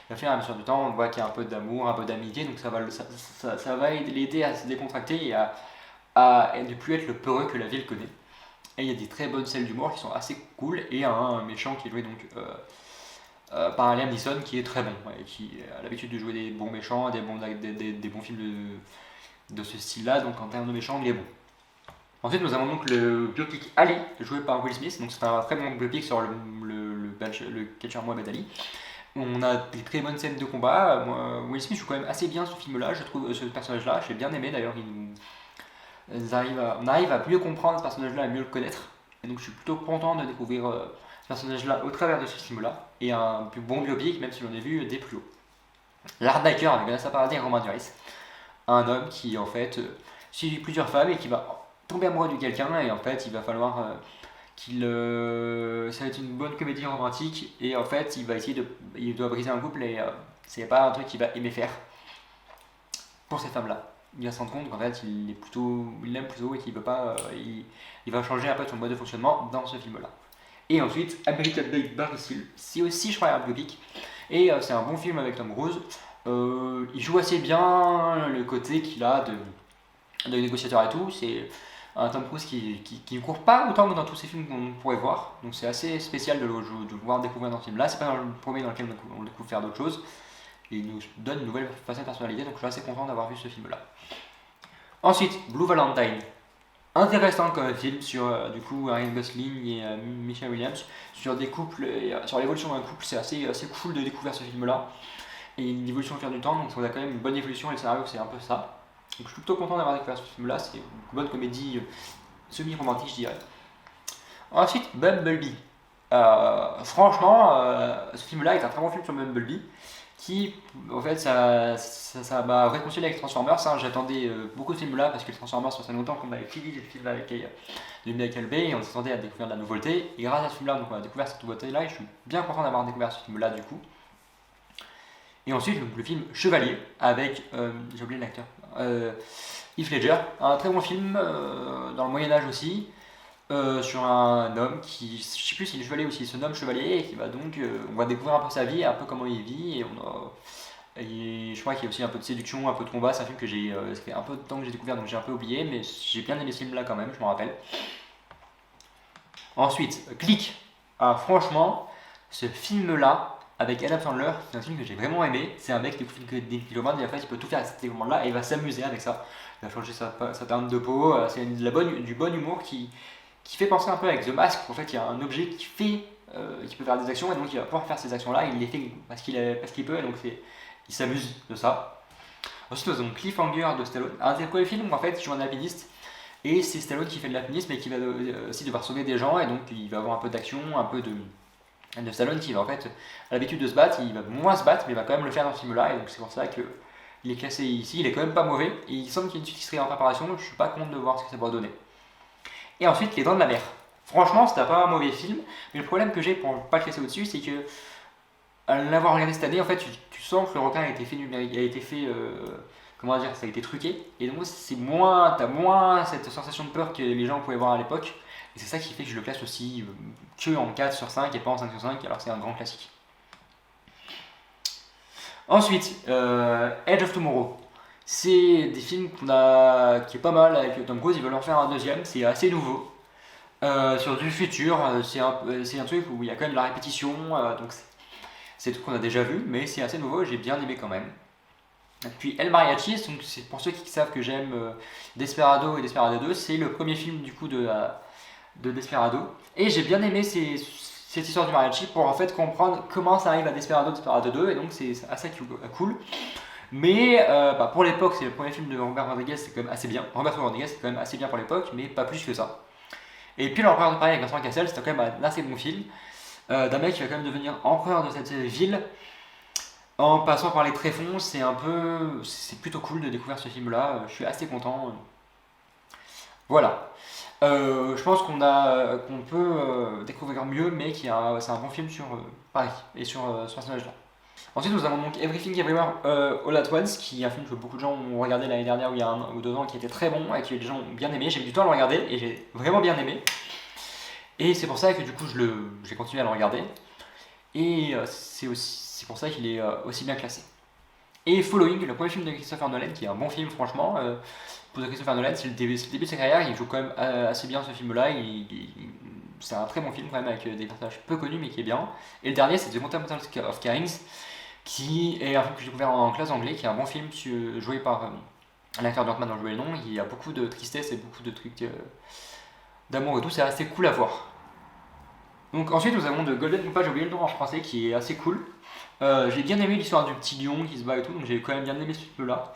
Et au fur et à mesure du temps, on voit qu'il y a un peu d'amour, un peu d'amitié, donc ça va l'aider à se décontracter et à ne plus être le peureux que la ville connaît. Et il y a des très bonnes scènes d'humour qui sont assez cool, et un méchant qui est joué donc par Liam Neeson qui est très bon, et qui a l'habitude de jouer des bons méchants, des bons films de ce style-là, donc en termes de méchants, il est bon. Ensuite, nous avons donc le biopic Ali, joué par Will Smith. Donc, c'est un très bon biopic sur le catcheur Mohamed Ali. On a des très bonnes scènes de combat. Will Smith joue quand même assez bien ce film-là, je trouve, ce personnage-là. J'ai bien aimé d'ailleurs. On arrive à mieux comprendre ce personnage-là, à mieux le connaître. Et donc, je suis plutôt content de découvrir ce personnage-là au travers de ce film-là. Et un plus bon biopic, même si j'en ai vu des plus hauts. L'arnaqueur avec Vanessa Paradis et Romain Duris. Un homme qui, en fait, suit plusieurs femmes et qui va tomber amoureux de quelqu'un et en fait il va falloir ça va être une bonne comédie romantique et en fait il doit briser un couple et c'est pas un truc qu'il va aimer faire pour cette femme là. Il va se rendre compte qu'en fait il l'aime plutôt et qu'il veut pas il va changer un peu son mode de fonctionnement dans ce film là. Et ensuite American Date Barry Seal, c'est aussi je crois un biopic et c'est un bon film avec Tom Cruise. Il joue assez bien le côté qu'il a de négociateur et tout, c'est un Tom Cruise qui ne court pas autant que dans tous ces films qu'on pourrait voir. Donc c'est assez spécial de le voir découvrir dans ce film-là. C'est pas dans le premier dans lequel on découvre faire d'autres choses. Et il nous donne une nouvelle facette de personnalité, donc je suis assez content d'avoir vu ce film-là. Ensuite, Blue Valentine. Intéressant comme film sur du coup Ryan Gosling et Michelle Williams sur des couples et sur l'évolution d'un couple. C'est assez cool de découvrir ce film-là. Et une évolution au fil du temps, donc on a quand même une bonne évolution et le scénario c'est un peu ça. Donc je suis plutôt content d'avoir découvert ce film-là, c'est une bonne comédie semi-romantique, je dirais. Ensuite, Bumblebee. Franchement, ce film-là est un très bon film sur Bumblebee, qui, en fait, ça m'a réconcilié avec Transformers. Hein. J'attendais beaucoup de films là parce que Transformers, ça fait longtemps qu'on avait fini le film avec de Michael Bay et on s'attendait à découvrir de la nouveauté. Et grâce à ce film là, donc on a découvert cette nouveauté là et je suis bien content d'avoir découvert ce film là du coup. Et ensuite, donc, le film Chevalier avec, j'ai oublié l'acteur, Heath Ledger, un très bon film dans le Moyen-Âge aussi, sur un homme qui, je sais plus s'il est chevalier ou s'il se nomme chevalier, et qui va donc, on va découvrir un peu sa vie, un peu comment il vit, et je crois qu'il y a aussi un peu de séduction, un peu de combat. C'est un film que ça fait un peu de temps que j'ai découvert, donc j'ai un peu oublié, mais j'ai bien aimé ce film là quand même, je m'en rappelle. Ensuite, Click. Ah, franchement, ce film-là, avec Adam Sandler, c'est un film que j'ai vraiment aimé. C'est un mec qui découvre que des kiloman et en fait il peut tout faire à cet moment-là et il va s'amuser avec ça. Il va changer sa teinte de peau. C'est du bon humour qui fait penser un peu avec The Mask. En fait, il y a un objet qui peut faire des actions et donc il va pouvoir faire ces actions-là. Il les fait parce qu'il peut et donc il s'amuse de ça. Ensuite, nous avons Cliffhanger de Stallone. Un des premiers films où en fait il joue un alpiniste. Et c'est Stallone qui fait de l'alpinisme et qui va aussi devoir sauver des gens et donc il va avoir un peu d'action, un peu de Stallone qui va en fait à l'habitude de se battre, il va moins se battre mais il va quand même le faire dans ce film là et donc c'est pour ça qu'il est classé ici, il est quand même pas mauvais et il semble qu'il y a une suite qui serait en préparation, je suis pas content de voir ce que ça va donner. Et ensuite Les Dents de la Mer. Franchement c'était pas un mauvais film, mais le problème que j'ai pour ne pas le classer au-dessus c'est que à l'avoir regardé cette année en fait tu sens que le requin a été fait numérique, a été fait comment dire, ça a été truqué et donc t'as moins cette sensation de peur que les gens pouvaient voir à l'époque. Et c'est ça qui fait que je le classe aussi que en 4 sur 5 et pas en 5 sur 5 alors que c'est un grand classique. Ensuite, Edge of Tomorrow. C'est des films qui est pas mal avec Tom Cruise, ils veulent en faire un deuxième, c'est assez nouveau. Sur du futur, c'est un truc où il y a quand même de la répétition, donc c'est tout qu'on a déjà vu, mais c'est assez nouveau et j'ai bien aimé quand même. Puis El Mariachi, donc c'est pour ceux qui savent que j'aime Desperado et Desperado 2, c'est le premier film du coup de Desperado. Et j'ai bien aimé cette histoire du mariachi pour en fait comprendre comment ça arrive à Desperado 2, et donc c'est assez cool. Mais pour l'époque, c'est le premier film de Robert Rodriguez, c'est quand même assez bien. Robert Rodriguez, c'est quand même assez bien pour l'époque, mais pas plus que ça. Et puis l'Empereur de Paris avec Vincent Cassel, c'était quand même un assez bon film. D'un mec qui va quand même devenir empereur de cette ville. En passant par les tréfonds, c'est plutôt cool de découvrir ce film-là. Je suis assez content. Voilà. Je pense qu'on peut découvrir mieux, mais c'est un bon film sur Paris et sur ce personnage-là. Ensuite, nous avons donc Everything Everywhere All At Once, qui est un film que beaucoup de gens ont regardé l'année dernière ou il y a 1 ou 2 ans, qui était très bon et que les gens ont bien aimé. J'ai mis du temps à le regarder et j'ai vraiment bien aimé. Et c'est pour ça que du coup, j'ai continué à le regarder. Et c'est pour ça qu'il est aussi bien classé. Et Following, le premier film de Christopher Nolan, qui est un bon film franchement. Pour Christopher Nolan, c'est le début de sa carrière, il joue quand même assez bien ce film-là. C'est un très bon film quand même avec des personnages peu connus mais qui est bien. Et le dernier, c'est The Mountain of Kings, qui est un film que j'ai découvert en classe d'anglais, qui est un bon film joué par l'acteur d'Ant-Man dont je jouais le nom. Il y a beaucoup de tristesse et beaucoup de trucs d'amour et tout, c'est assez cool à voir. Donc ensuite nous avons de Golden Compass, j'ai oublié le nom en français, qui est assez cool. J'ai bien aimé l'histoire du petit lion qui se bat et tout, donc j'ai quand même bien aimé ce film-là.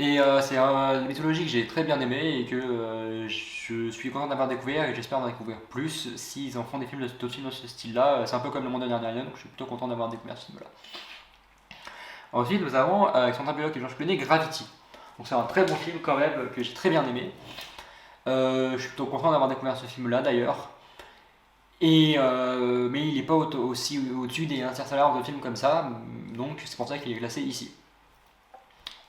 Et c'est une mythologie que j'ai très bien aimé et que je suis content d'avoir découvert et j'espère en découvrir plus s'ils en font d'autres films de ce style-là. C'est un peu comme Le Monde dernier, donc je suis plutôt content d'avoir découvert ce film-là. Ensuite nous avons Alexandra Bullock et George Clooney, Gravity. Donc c'est un très bon film quand même que j'ai très bien aimé. Je suis plutôt content d'avoir découvert ce film-là d'ailleurs. Mais il n'est pas aussi au-dessus des Interstellar de films comme ça, donc c'est pour ça qu'il est classé ici.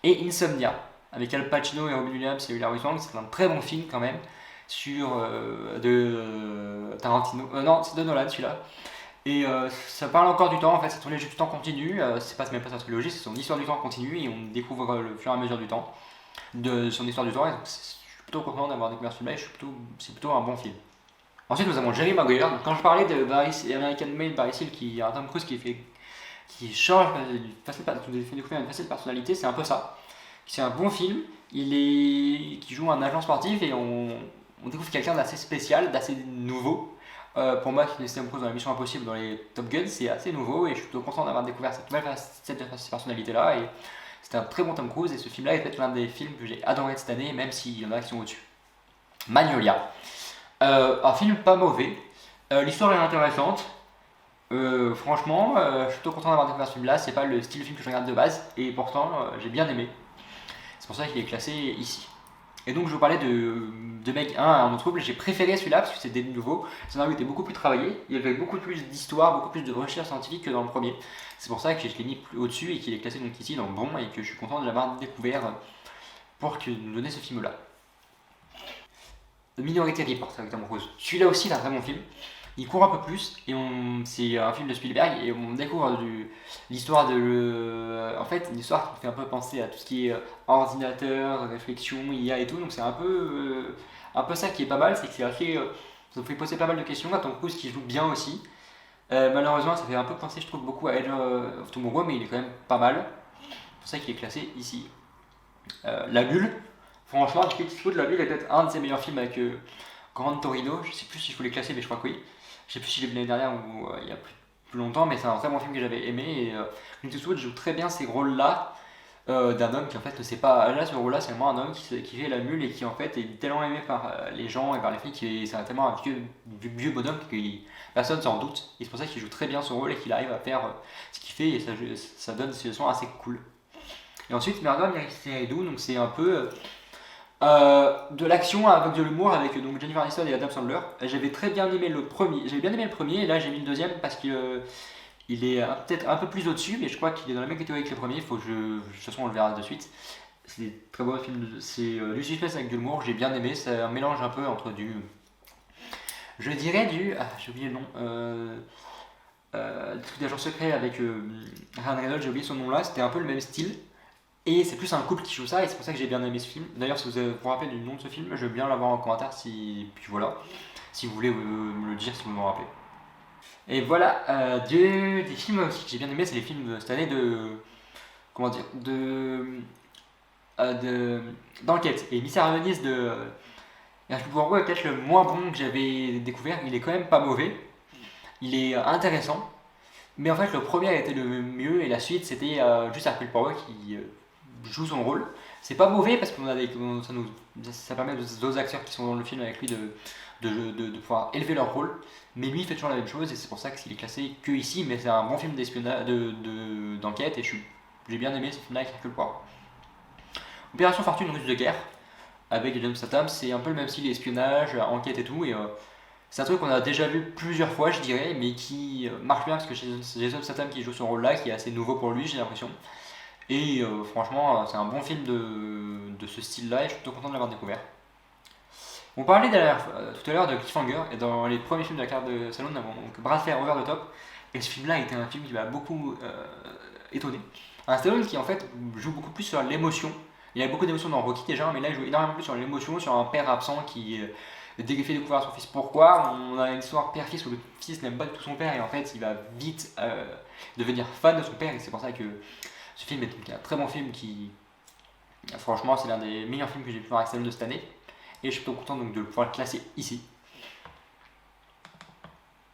Et Insomnia, avec Al Pacino et Robin Williams et Hilary Swank, c'est un très bon film quand même, de Tarantino, non c'est de Nolan celui-là. Et ça parle encore du temps, en fait, cette trilogie du temps continue, c'est même pas sa trilogie, c'est son histoire du temps continue, et on découvre le fur et à mesure du temps, de son histoire du temps, et donc, je suis plutôt content d'avoir découvert ce film-là, et c'est plutôt un bon film. Ensuite, nous avons Jerry Maguire. Donc, quand je parlais de American Made Barry Seal, qui a un Tom Cruise qui change découvrir une facile personnalité, c'est un peu ça. C'est un bon film, qui joue un agent sportif et on découvre quelqu'un d'assez spécial, d'assez nouveau. Pour moi, qui est Tom Cruise dans la Mission Impossible, dans les Top Gun, c'est assez nouveau et je suis plutôt content d'avoir découvert cette personnalité-là. Et c'était un très bon Tom Cruise et ce film-là est peut-être l'un des films que j'ai adoré de cette année, même s'il y en a qui sont au-dessus. Magnolia. Un film pas mauvais. L'histoire est intéressante. Franchement, je suis plutôt content d'avoir découvert ce film là, c'est pas le style de film que je regarde de base, et pourtant j'ai bien aimé. C'est pour ça qu'il est classé ici. Et donc je vous parlais de Meg 1 à un autre trouble, j'ai préféré celui-là parce que c'était nouveau, le scénario était beaucoup plus travaillé, il y avait beaucoup plus d'histoire, beaucoup plus de recherche scientifique que dans le premier. C'est pour ça que je l'ai mis plus au-dessus et qu'il est classé donc ici dans le bon et que je suis content de l'avoir découvert pour nous donner ce film-là. Minority Report avec Tom Cruise. Celui-là aussi, c'est un très bon film. Il court un peu plus et c'est un film de Spielberg et on découvre l'histoire en fait, une histoire qui fait un peu penser à tout ce qui est ordinateur, réflexion, IA et tout. Donc c'est un peu ça qui est pas mal, c'est que c'est assez, ça vous fait poser pas mal de questions. Tom Cruise qui joue bien aussi. Malheureusement, ça fait un peu penser, je trouve, beaucoup à Edge of Tomorrow, mais il est quand même pas mal. C'est pour ça qu'il est classé ici. La Bulle. Franchement, Clint Eastwood, La Bulle est peut-être un de ses meilleurs films avec Grand Torino. Je sais plus si je voulais classer, mais je crois que oui. Je sais plus si je l'ai vu l'année dernière ou il y a plus longtemps, mais c'est un très bon film que j'avais aimé. Et Clint Eastwood joue très bien ces rôles-là d'un homme qui en fait ne sait pas. Là, ce rôle-là, c'est vraiment un homme qui fait la mule et qui en fait est tellement aimé par les gens et par les filles qu'il c'est tellement un vieux bonhomme que personne s'en doute. Et c'est pour ça qu'il joue très bien son rôle et qu'il arrive à faire ce qu'il fait et ça donne des situations assez cool. Et ensuite, Murder Mystery Do, donc c'est un peu de l'action avec de l'humour avec donc Jennifer Aniston et Adam Sandler. J'avais très bien aimé le premier, j'avais bien aimé le premier et là j'ai mis le deuxième parce que il est peut-être un peu plus au-dessus, mais je crois qu'il est dans la même catégorie que le premier. Faut que de toute façon on le verra de suite. C'est des très beaux films, c'est du suspense avec de l'humour. J'ai bien aimé, c'est un mélange un peu entre je dirais j'ai oublié le nom. Le truc d'agent secret avec Ryan Reynolds, j'ai oublié son nom là. C'était un peu le même style. Et c'est plus un couple qui joue ça, et c'est pour ça que j'ai bien aimé ce film. D'ailleurs, si vous vous rappelez du nom de ce film, je veux bien l'avoir en commentaire, puis voilà, si vous voulez me le dire, si vous me rappelez. Et voilà, des films aussi que j'ai bien aimé, c'est les films de cette année comment dire, d'enquête. Et Mystère Venise de Hercule Poirot est peut-être le moins bon que j'avais découvert, il est quand même pas mauvais, il est intéressant, mais en fait le premier a été le mieux, et la suite c'était juste Hercule Poirot qui joue son rôle. C'est pas mauvais parce qu'on a ça permet aux autres acteurs qui sont dans le film avec lui de pouvoir élever leur rôle. Mais lui il fait toujours la même chose et c'est pour ça qu'il est classé que ici. Mais c'est un bon film d'espionnage, d'enquête et j'ai bien aimé ce film-là avec Hercule Poirot. Opération Fortune russe de guerre avec James Statham, c'est un peu le même style espionnage, enquête et tout. Et c'est un truc qu'on a déjà vu plusieurs fois, je dirais, mais qui marche bien parce que c'est Jason Statham qui joue ce rôle-là, qui est assez nouveau pour lui, j'ai l'impression. Et franchement, c'est un bon film de ce style-là et je suis plutôt content de l'avoir découvert. On parlait tout à l'heure de Cliffhanger et dans les premiers films de la carte de Salon, nous avons donc Bras de fer Over the Top. Et ce film-là était un film qui m'a beaucoup étonné. Un Stallone qui en fait joue beaucoup plus sur l'émotion. Il y a beaucoup d'émotions dans Rocky déjà, mais là il joue énormément plus sur l'émotion, sur un père absent qui dès qu'il fait découvrir à son fils pourquoi. On a une histoire père-fils où le fils n'aime pas du tout son père et en fait il va vite devenir fan de son père et c'est pour ça que ce film est un très bon film qui, franchement, c'est l'un des meilleurs films que j'ai pu voir avec Stallone de cette année. Et je suis plutôt content donc de pouvoir le classer ici.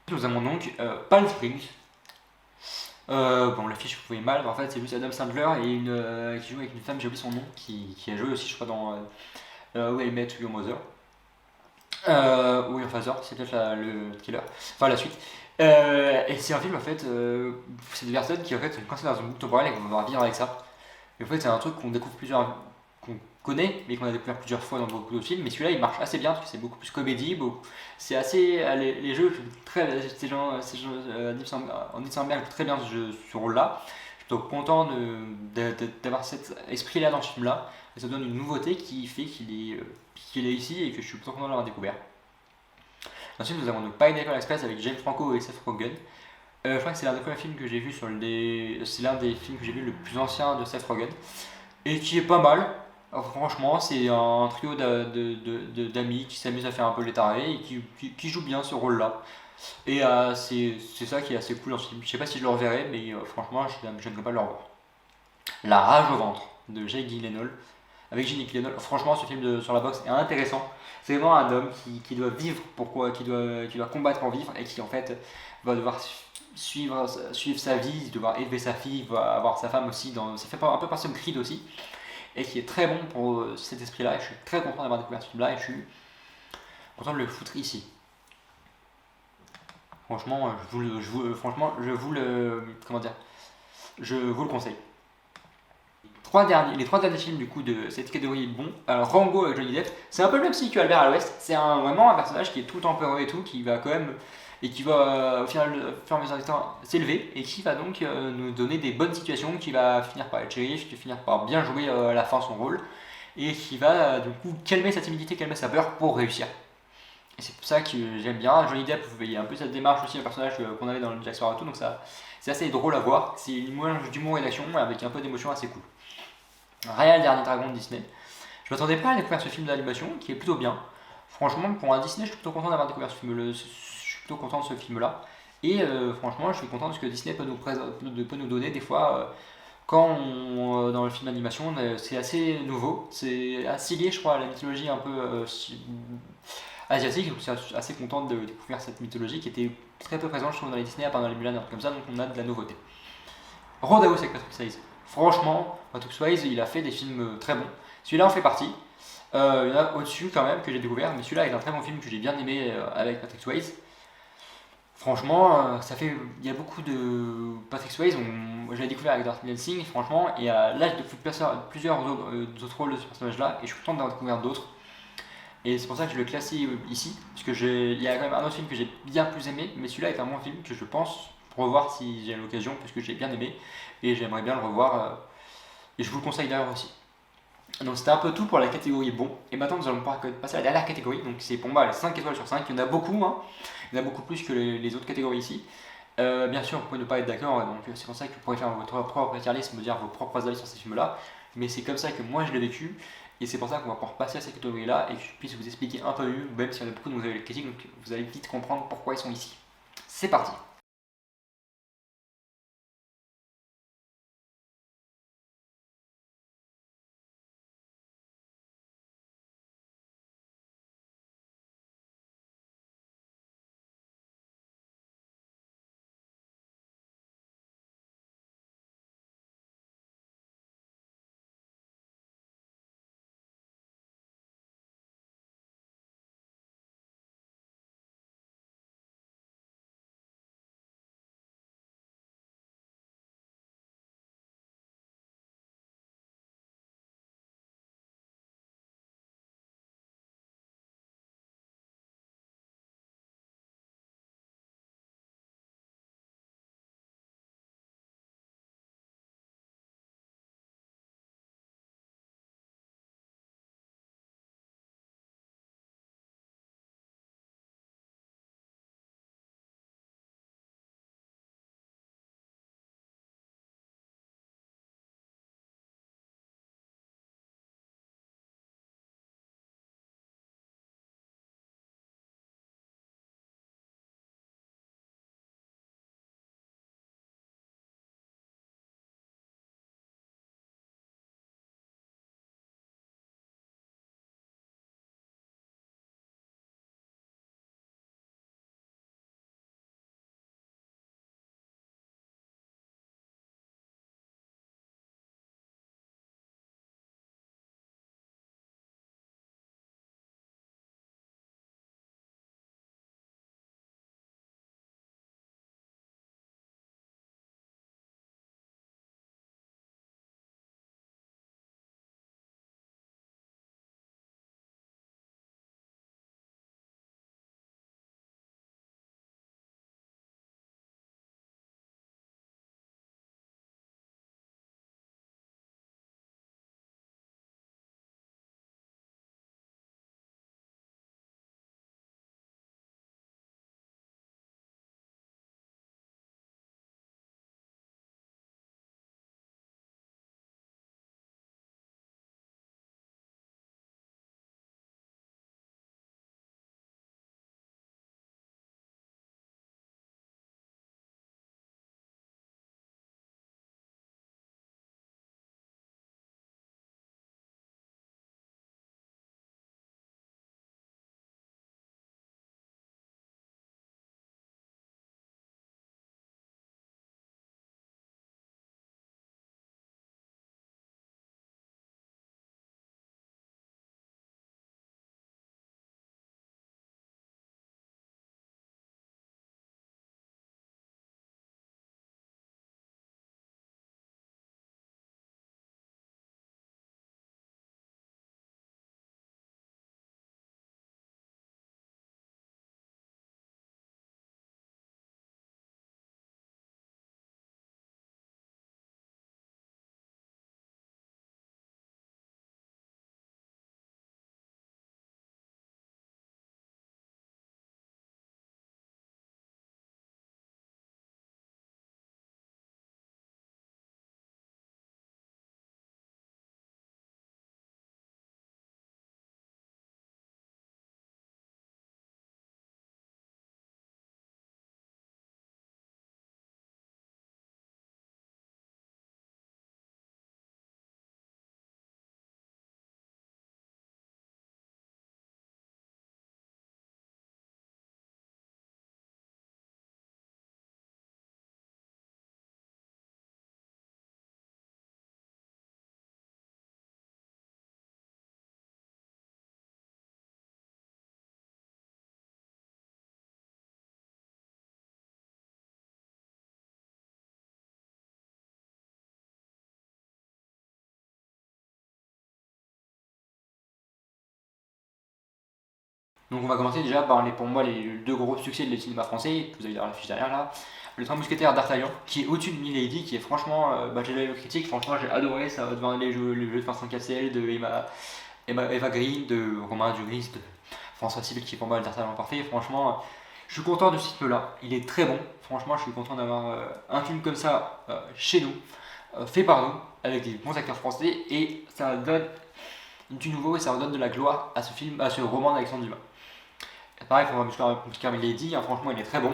Nous avons donc Palm Springs. Bon, l'affiche, vous pouvez mal, mais en fait, c'est juste Adam Sandler et qui joue avec une femme, j'ai oublié son nom, qui a joué aussi, je crois, dans How I Met Your Mother. Oui, enfin, c'est peut-être le killer. Enfin, la suite. Et c'est un film, en fait, c'est des personnes qui, en fait, sont coincées dans une boucle temporelle et qui vont devoir vivre avec ça. Et en fait, c'est un truc qu'on connaît, mais qu'on a découvert plusieurs fois dans beaucoup d'autres films. Mais celui-là, il marche assez bien parce que c'est beaucoup plus comédie. C'est assez. Les jeux, Andy Samberg joue très bien ce rôle-là. Je suis donc content d'avoir cet esprit-là dans ce film-là. Et ça donne une nouveauté qui fait qu'il est ici et que je suis plutôt content de l'avoir découvert. Ensuite, nous avons donc Pineapple Express avec James Franco et Seth Rogen. Je crois que c'est l'un des premiers films que j'ai vu c'est l'un des films que j'ai vu le plus ancien de Seth Rogen et qui est pas mal. Alors, franchement, c'est un trio d'amis qui s'amusent à faire un peu les tarés et qui jouent bien ce rôle-là. Et c'est ça qui est assez cool dans ce film. Je sais pas si je le reverrai, mais franchement, je ne veux pas le revoir. La rage au ventre de Jake Gyllenhaal avec Jake Gyllenhaal. Franchement, ce film sur la boxe est intéressant. C'est vraiment un homme qui doit vivre qui doit combattre pour vivre et qui en fait va devoir suivre sa vie, devoir élever sa fille, va avoir sa femme aussi. Ça fait un peu penser au Creed aussi. Et qui est très bon pour cet esprit-là. Et je suis très content d'avoir découvert ce film-là et je suis content de le foutre ici. Franchement, franchement, comment dire, je vous le conseille. Les trois derniers films du coup de cette catégorie bons. Alors Rango avec Johnny Depp, c'est un peu le même style que Albert à l'Ouest. C'est vraiment un personnage qui est tout tempéré et tout, qui va quand même et qui va au final, au fur et à mesure du temps, s'élever et qui va donc nous donner des bonnes situations, qui va finir par être shérif, qui va finir par bien jouer à la fin son rôle et qui va du coup calmer sa timidité, calmer sa peur pour réussir. Et c'est pour ça que j'aime bien Johnny Depp. Vous voyez un peu cette démarche aussi, un personnage qu'on avait dans le Jack Sparrow et tout, donc ça c'est assez drôle à voir. C'est une mélange d'humour et d'action avec un peu d'émotion assez cool. Raya le dernier dragon de Disney. Je m'attendais pas à découvrir ce film d'animation qui est plutôt bien. Franchement, pour un Disney, je suis plutôt content d'avoir découvert ce film. Je suis plutôt content de ce film-là. Et franchement, je suis content de ce que Disney peut nous donner des fois. Dans le film d'animation, c'est assez nouveau. C'est assez lié, je crois, à la mythologie un peu asiatique. Donc, je suis assez content de découvrir cette mythologie qui était très peu présente, je trouve, dans les Disney, à part dans les Mulan, comme ça. Donc, on a de la nouveauté. Roadhouse avec Patrick Swayze. Franchement, Patrick Swayze, il a fait des films très bons. Celui-là en fait partie. Il y en a au-dessus quand même que j'ai découvert, mais celui-là est un très bon film que j'ai bien aimé avec Patrick Swayze. Franchement, il y a beaucoup de Patrick Swayze. Je l'ai découvert avec Dirty Dancing, franchement, et là j'ai découvert plusieurs autres rôles de ce personnage-là, et je suis content d'en découvrir d'autres. Et c'est pour ça que je le classe ici, parce que il y a quand même un autre film que j'ai bien plus aimé, mais celui-là est un bon film que je pense revoir si j'ai l'occasion, parce que j'ai bien aimé, et j'aimerais bien le revoir, et je vous le conseille d'ailleurs aussi. Donc c'était un peu tout pour la catégorie bon, et maintenant nous allons pouvoir passer à la dernière catégorie, donc c'est pour moi les 5 étoiles sur 5, il y en a beaucoup, hein. Il y en a beaucoup plus que les autres catégories ici. Bien sûr, vous pouvez ne pas être d'accord, donc c'est pour ça que vous pourrez faire votre propre tier list, me dire vos propres avis sur ces films-là, mais c'est comme ça que moi je l'ai vécu, et c'est pour ça qu'on va pouvoir passer à cette catégorie-là, et que je puisse vous expliquer un peu mieux, même s'il y en a beaucoup de vous avez les critiques, donc vous allez vite comprendre pourquoi ils sont ici. C'est parti. Donc on va commencer déjà par pour moi les deux gros succès de cinéma français, vous avez dans la fiche derrière là. Le Trois Mousquetaires d'Artagnan, qui est au-dessus de Milady, qui est franchement, j'ai lu la critique, franchement j'ai adoré ça devant les jeux de Vincent Cassel, de Eva Green, de Romain Duris, de François Civil, qui est pour moi le D'Artagnan parfait. Franchement, je suis content de ce film-là, il est très bon. Franchement, je suis content d'avoir un film comme ça chez nous, fait par nous, avec des bons acteurs français, et ça donne du nouveau et ça redonne de la gloire à ce film, à ce roman d'Alexandre Dumas. Pareil pour Mousquetaires Milady, hein, franchement il est très bon.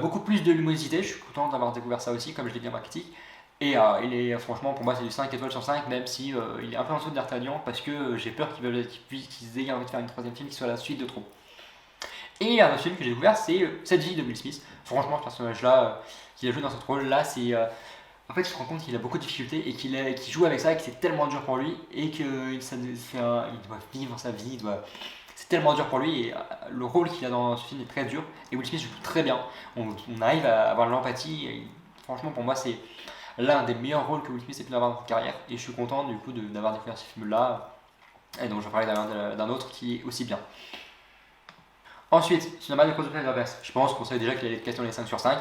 Beaucoup plus de luminosité, je suis content d'avoir découvert ça aussi, comme je l'ai dit dans ma critique. Et il est franchement, pour moi, c'est du 5 étoiles sur 5, même si il est un peu en dessous de D'Artagnan, parce que j'ai peur qu'ils aient envie de faire une troisième film qui soit la suite de trop. Et un autre film que j'ai découvert, c'est Cette vie de Will Smith. Franchement, ce personnage-là, qu'il a joué dans ce rôle-là, c'est. En fait, je me rends compte qu'il a beaucoup de difficultés et qu'il joue avec ça et que c'est tellement dur pour lui et qu'il doit vivre sa vie, c'est tellement dur pour lui et le rôle qu'il a dans ce film est très dur et Will Smith joue très bien. On arrive à avoir de l'empathie et franchement, pour moi, c'est l'un des meilleurs rôles que Will Smith ait pu avoir dans sa carrière et je suis content du coup d'avoir découvert ce film-là. Et donc, je vais parler d'un autre qui est aussi bien. Ensuite, cinéma de Spider-Verse. Je pense qu'on savait déjà qu'il allait être question des 5 sur 5.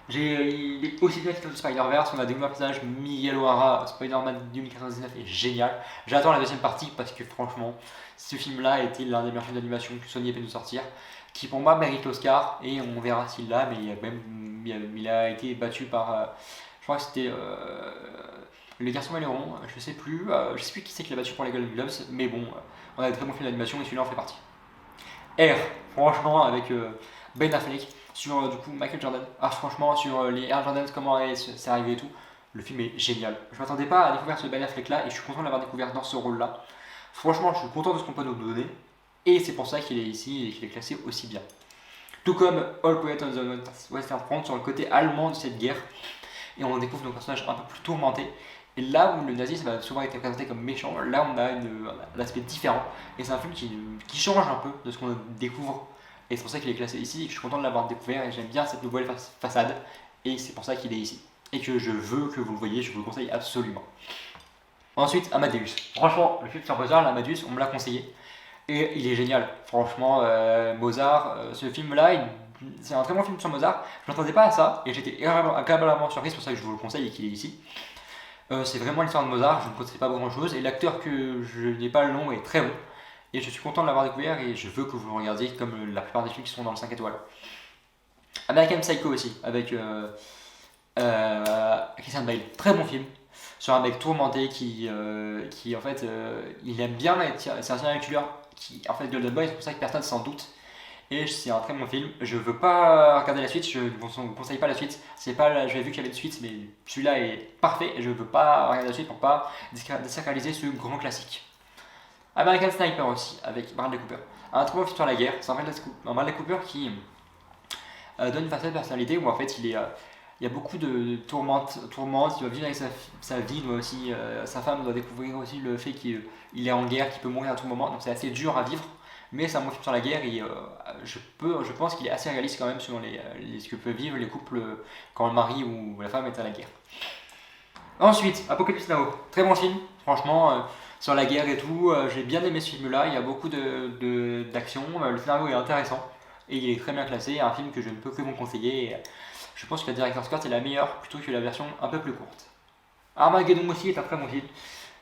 Il est aussi bien que Spider-Verse, on a découvert le personnage Miguel O'Hara, Spider-Man 2099 est génial. J'attends la deuxième partie parce que franchement, ce film-là a été l'un des meilleurs films d'animation que Sony a pu nous sortir, qui pour moi mérite l'Oscar et on verra s'il l'a, mais il a été battu par, je crois que c'était Le Garçon et le Rond, je sais plus qui c'est qui l'a battu pour les Golden Globes, mais bon, on a des très bons films d'animation et celui-là en fait partie. R, franchement, avec Ben Affleck sur du coup Michael Jordan. Ah, franchement, sur les Air Jordan, comment c'est arrivé et tout, le film est génial. Je m'attendais pas à découvrir ce Ben Affleck là et je suis content de l'avoir découvert dans ce rôle là. Franchement, je suis content de ce qu'on peut nous donner et c'est pour ça qu'il est ici et qu'il est classé aussi bien. Tout comme All Quiet on the Western Front sur le côté allemand de cette guerre et on découvre nos personnages un peu plus tourmentés. Et là où le nazisme a souvent été présenté comme méchant, là on a un aspect différent. Et c'est un film qui change un peu de ce qu'on découvre. Et c'est pour ça qu'il est classé ici. Et je suis content de l'avoir découvert et j'aime bien cette nouvelle façade. Et c'est pour ça qu'il est ici. Et que je veux que vous le voyez, je vous le conseille absolument. Ensuite, Amadeus. Franchement, le film sur Mozart, Amadeus, on me l'a conseillé. Et il est génial. Franchement, Mozart, ce film-là, c'est un très bon film sur Mozart. Je ne m'attendais pas à ça. Et j'étais agréablement surpris, c'est pour ça que je vous le conseille et qu'il est ici. C'est vraiment l'histoire de Mozart, je ne connaissais pas grand chose et l'acteur que je n'ai pas le nom est très bon et je suis content de l'avoir découvert et je veux que vous le regardiez comme la plupart des films qui sont dans le 5 étoiles. American Psycho aussi avec Christian Bale, très bon film sur un mec tourmenté qui en fait il aime bien c'est un serial killer qui en fait Golden Boy, c'est pour ça que personne s'en doute. Et c'est un très bon film. Je veux pas regarder la suite, je ne vous conseille pas la suite. J'avais vu qu'il y avait une suite, mais celui-là est parfait et je veux pas regarder la suite pour pas désacraliser ce grand classique. American Sniper aussi, avec Bradley Cooper. Un très bon film sur la guerre. C'est un Bradley Cooper qui donne une facette de personnalité où en fait il y a beaucoup de tourmentes, il doit vivre avec sa vie, sa femme doit découvrir aussi le fait qu'il est en guerre, qu'il peut mourir à tout moment, donc c'est assez dur à vivre. Mais c'est un bon film sur la guerre et je pense qu'il est assez réaliste quand même sur ce que peuvent vivre les couples quand le mari ou la femme est à la guerre. Ensuite, Apocalypse Now, très bon film, franchement, sur la guerre et tout, j'ai bien aimé ce film-là, il y a beaucoup d'action, le scénario est intéressant et il est très bien classé, un film que je ne peux que vous conseiller. Et je pense que la Director's Cut est la meilleure plutôt que la version un peu plus courte. Armageddon aussi est un très bon film.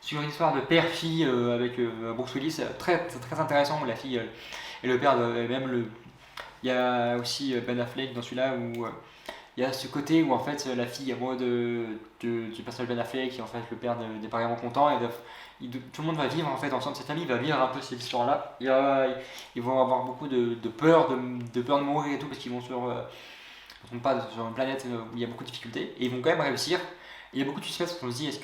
Sur une histoire de père-fille avec Bruce Willis, très intéressant où la fille et le père, il y a aussi Ben Affleck dans celui-là où il y a ce côté où en fait la fille est amoureuse du personnage Ben Affleck qui est en fait le père n'est pas vraiment content et tout le monde va vivre en fait ensemble, cette famille va vivre un peu cette histoire-là. Ils vont avoir beaucoup de peur, de peur de mourir et tout parce qu'ils vont sont pas sur une planète où il y a beaucoup de difficultés et ils vont quand même réussir. Il y a beaucoup de suspense parce qu'on se dit parce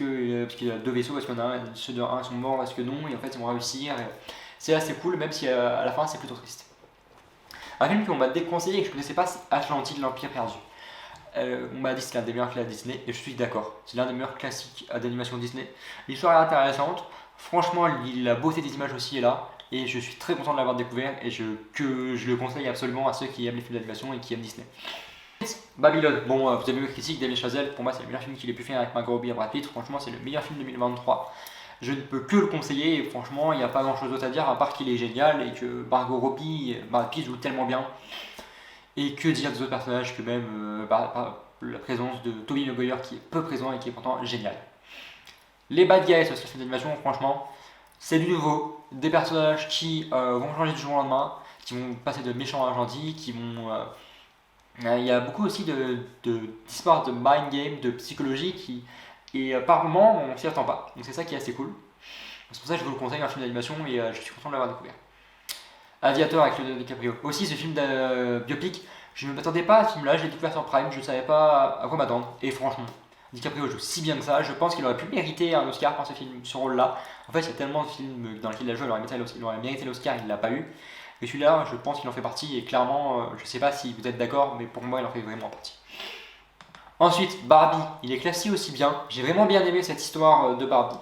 qu'il y a deux vaisseaux, est-ce qu'il y en a un, ceux de un sont morts, est-ce que non, et en fait ils vont réussir. C'est assez cool, même si à la fin c'est plutôt triste. Un film qu'on m'a déconseillé et que je ne connaissais pas, c'est Atlantide, l'Empire perdu. On m'a dit que c'est l'un des meilleurs classiques Disney, et je suis d'accord, c'est l'un des meilleurs classiques d'animation Disney. L'histoire est intéressante, franchement la beauté des images aussi est là, et je suis très content de l'avoir découvert, et je le conseille absolument à ceux qui aiment les films d'animation et qui aiment Disney. Babylone, bon, vous avez vu la critique, Damien Chazelle, pour moi c'est le meilleur film qu'il ait pu faire avec Margot Robbie et Brad Pitt, franchement c'est le meilleur film 2023. Je ne peux que le conseiller et franchement, il n'y a pas grand chose d'autre à dire à part qu'il est génial et que Margot Robbie joue tellement bien. Et que dire des autres personnages que même la présence de Tobey Maguire qui est peu présent et qui est pourtant génial. Les bad guys sur ce film d'animation, franchement, c'est du nouveau. Des personnages qui vont changer du jour au lendemain, qui vont passer de méchants à gentils, qui vont. Il y a beaucoup aussi d'histoires de mind game, de psychologie et par moments on s'y attend pas. Donc c'est ça qui est assez cool. C'est pour ça que je vous le conseille un film d'animation et je suis content de l'avoir découvert. Aviator avec Leonardo DiCaprio. Aussi ce film de biopic, je ne m'attendais pas à ce film-là, je l'ai découvert sur Prime, je ne savais pas à quoi m'attendre. Et franchement, DiCaprio joue si bien que ça, je pense qu'il aurait pu mériter un Oscar pour ce rôle-là. En fait, il y a tellement de films dans lesquels il a joué, il aurait mérité l'Oscar, il ne l'a pas eu. Et celui-là, je pense qu'il en fait partie, et clairement, je ne sais pas si vous êtes d'accord, mais pour moi, il en fait vraiment partie. Ensuite, Barbie, il est classé aussi bien. J'ai vraiment bien aimé cette histoire de Barbie.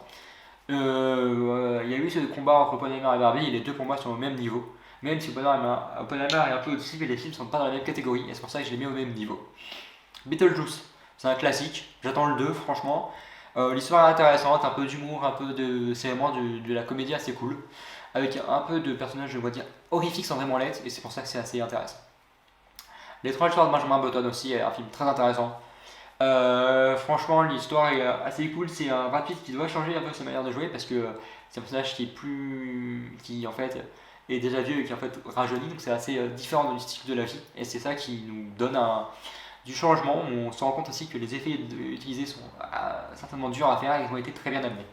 Il y a eu ce combat entre Oppenheimer et Barbie, et les deux pour moi sont au même niveau. Même si Oppenheimer est un peu au-dessus, mais les films sont pas dans la même catégorie, et c'est pour ça que je les mets au même niveau. Beetlejuice, c'est un classique, j'attends le 2, franchement. L'histoire est intéressante, un peu d'humour, c'est vraiment de la comédie assez cool, avec un peu de personnages, je dois dire, horrifiques sans vraiment l'être, et c'est pour ça que c'est assez intéressant. L'étrange histoire de Benjamin Button aussi est un film très intéressant. Franchement, l'histoire est assez cool. C'est un Brad Pitt qui doit changer un peu sa manière de jouer parce que c'est un personnage qui en fait est déjà vieux et qui en fait rajeunit, donc c'est assez différent du style de la vie. Et c'est ça qui nous donne du changement. On se rend compte aussi que les effets utilisés sont certainement durs à faire et ils ont été très bien amenés.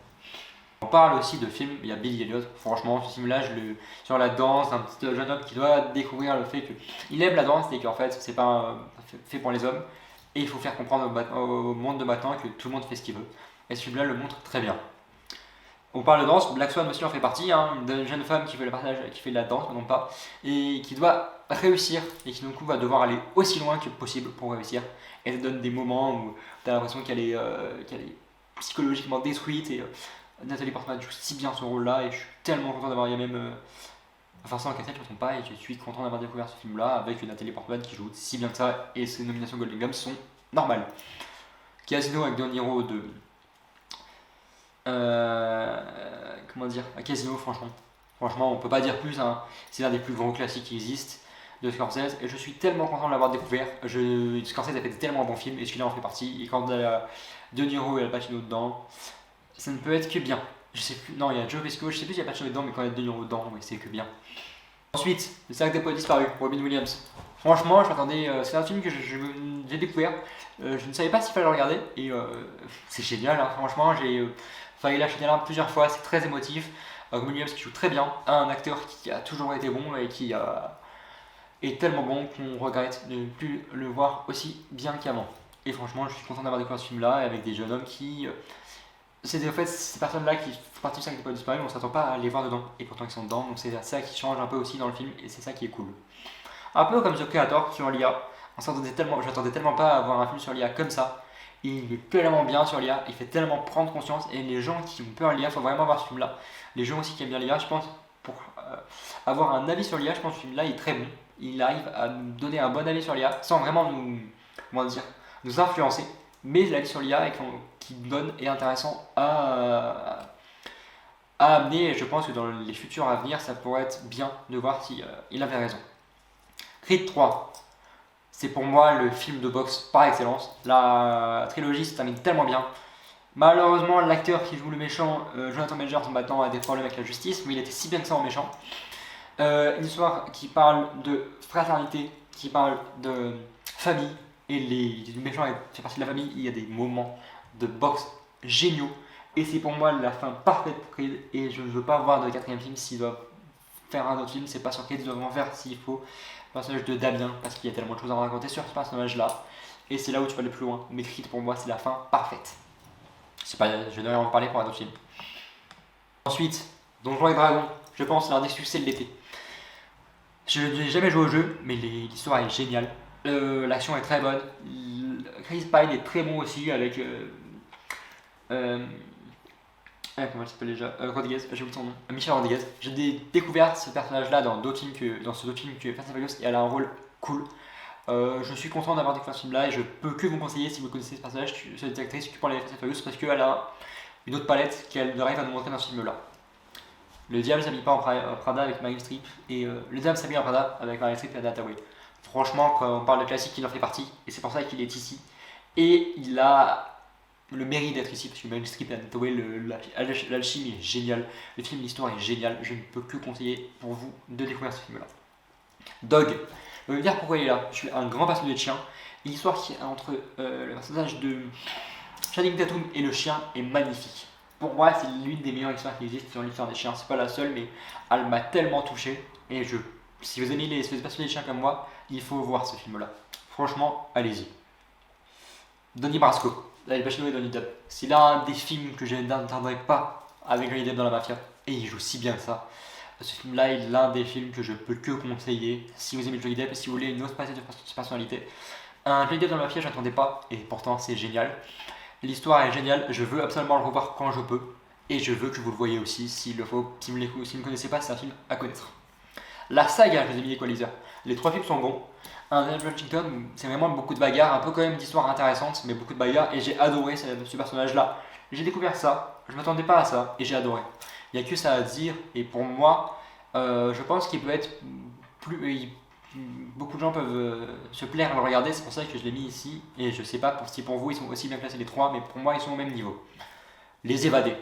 On parle aussi de films, il y a Billy Elliot, franchement ce film là sur la danse, un petit jeune homme qui doit découvrir le fait qu'il aime la danse et qu'en fait c'est pas fait pour les hommes et il faut faire comprendre au monde de maintenant que tout le monde fait ce qu'il veut. Et ce film là le montre très bien. On parle de danse, Black Swan aussi en fait partie, une jeune femme qui fait de la danse, non pas, et qui doit réussir et qui du coup va devoir aller aussi loin que possible pour réussir. Et ça donne des moments où tu as l'impression qu'elle est psychologiquement détruite et Nathalie Portman joue si bien ce rôle-là et je suis tellement content d'avoir, il y a même Vincent Cassel, je ne me trompe pas, et je suis content d'avoir découvert ce film-là avec Nathalie Portman qui joue si bien que ça et ses nominations Golden Globes sont normales. Casino avec De Niro de comment dire, à Casino, franchement on peut pas dire plus, c'est l'un des plus grands classiques qui existent de Scorsese et je suis tellement content de l'avoir découvert. Scorsese a fait tellement bons films et celui-là en fait partie, et quand il y a De Niro et Al Pacino dedans, ça ne peut être que bien. Je sais plus, non, il y a Joe Pesco, je sais plus s'il y a Pacino dedans, mais quand il y a De Niro dedans, oui, c'est que bien. Ensuite, Le Cercle des Poètes Disparus, Robin Williams. Franchement, je m'attendais, c'est un film que j'ai découvert, je ne savais pas s'il fallait le regarder et c'est génial, franchement, j'ai failli lâcher des larmes plusieurs fois, c'est très émotif. Robin Williams qui joue très bien, un acteur qui a toujours été bon et qui est tellement bon qu'on regrette de ne plus le voir aussi bien qu'avant. Et franchement, je suis content d'avoir découvert ce film-là avec des jeunes hommes qui. C'est en fait ces personnes-là qui font partie du Cercle des Poètes Disparus, on ne s'attend pas à les voir dedans, et pourtant ils sont dedans, donc c'est ça qui change un peu aussi dans le film, et c'est ça qui est cool. Un peu comme The Creator sur l'IA, je n'attendais tellement pas à voir un film sur l'IA comme ça, il est tellement bien sur l'IA, il fait tellement prendre conscience, et les gens qui ont peur de l'IA, il faut vraiment voir ce film-là. Les gens aussi qui aiment bien l'IA, je pense, pour avoir un avis sur l'IA, je pense que ce film-là est très bon, il arrive à nous donner un bon avis sur l'IA, sans vraiment nous influencer, mais l'avis sur l'IA qui donne est intéressant à amener et je pense que dans les futurs à venir ça pourrait être bien de voir si il avait raison. Creed 3, c'est pour moi le film de boxe par excellence. La trilogie se termine tellement bien. Malheureusement l'acteur qui joue le méchant, Jonathan Majors, maintenant a des problèmes avec la justice, mais il était si bien que ça en méchant. Une histoire qui parle de fraternité, qui parle de famille, et le méchant fait partie de la famille, il y a des moments de boxe géniaux, et c'est pour moi la fin parfaite de Creed, et je ne veux pas voir de quatrième film. S'ils doivent faire un autre film, c'est pas sur Creed, ils doivent en faire s'il faut le personnage de Damien, parce qu'il y a tellement de choses à raconter sur ce personnage-là, et c'est là où tu peux aller plus loin, mais Creed pour moi c'est la fin parfaite. Je devrais en parler pour un autre film. Ensuite, Donjons et Dragons, je pense l'un des succès de l'été. Je n'ai jamais joué au jeu, mais l'histoire est géniale. L'action est très bonne. Chris Pine est très bon aussi avec. Comment il s'appelle déjà Rodriguez, j'ai oublié son nom. Michel Rodriguez. J'ai découvert ce personnage-là dans ce d'autres films que Fast and Furious et elle a un rôle cool. Je suis content d'avoir découvert ce film-là et je peux que vous conseiller si vous connaissez ce personnage, cette actrice qui prend les Fast and Furious parce qu'elle a une autre palette qu'elle arrive à nous montrer dans ce film-là. Le diable s'habille pas en Prada avec Meryl Streep et le diable s'habille en Prada avec Meryl Streep et Anne Hathaway. Franchement, quand on parle de classique, il en fait partie et c'est pour ça qu'il est ici. Et il a le mérite d'être ici parce que Meryl Streep et Anne Hathaway, l'alchimie est géniale, le film, l'histoire est géniale. Je ne peux que conseiller pour vous de découvrir ce film-là. Dog. Je vais vous dire pourquoi il est là. Je suis un grand passionné de chiens. L'histoire qui est entre le personnage de Channing Tatum et le chien est magnifique. Pour moi, c'est l'une des meilleures histoires qui existent sur l'histoire des chiens. C'est pas la seule, mais elle m'a tellement touché. Et si vous aimez les passionnés de chiens comme moi, il faut voir ce film-là. Franchement, allez-y. Donnie Brasco, Al Pacino et Johnny Depp. C'est l'un des films que je n'entendrai pas avec Johnny Depp dans la mafia. Et il joue si bien que ça. Ce film-là est l'un des films que je peux que conseiller si vous aimez Johnny Depp et si vous voulez une autre facette de personnalité. Un Johnny Depp dans la mafia, je n'attendais pas et pourtant c'est génial. L'histoire est géniale, je veux absolument le revoir quand je peux et je veux que vous le voyez aussi s'il le faut. Si vous ne le connaissez pas, c'est un film à connaître. La saga, je vous ai mis Equalizer. Les 3 films sont bons. Un Denzel Washington, c'est vraiment beaucoup de bagarres, un peu quand même d'histoires intéressantes, mais beaucoup de bagarres et j'ai adoré ce personnage-là. J'ai découvert ça, je m'attendais pas à ça et j'ai adoré. Il n'y a que ça à dire et pour moi, je pense qu'il peut être beaucoup de gens peuvent se plaire à le regarder, c'est pour ça que je l'ai mis ici et je sais pas si pour vous ils sont aussi bien classés les 3, mais pour moi ils sont au même niveau. Les Évadés.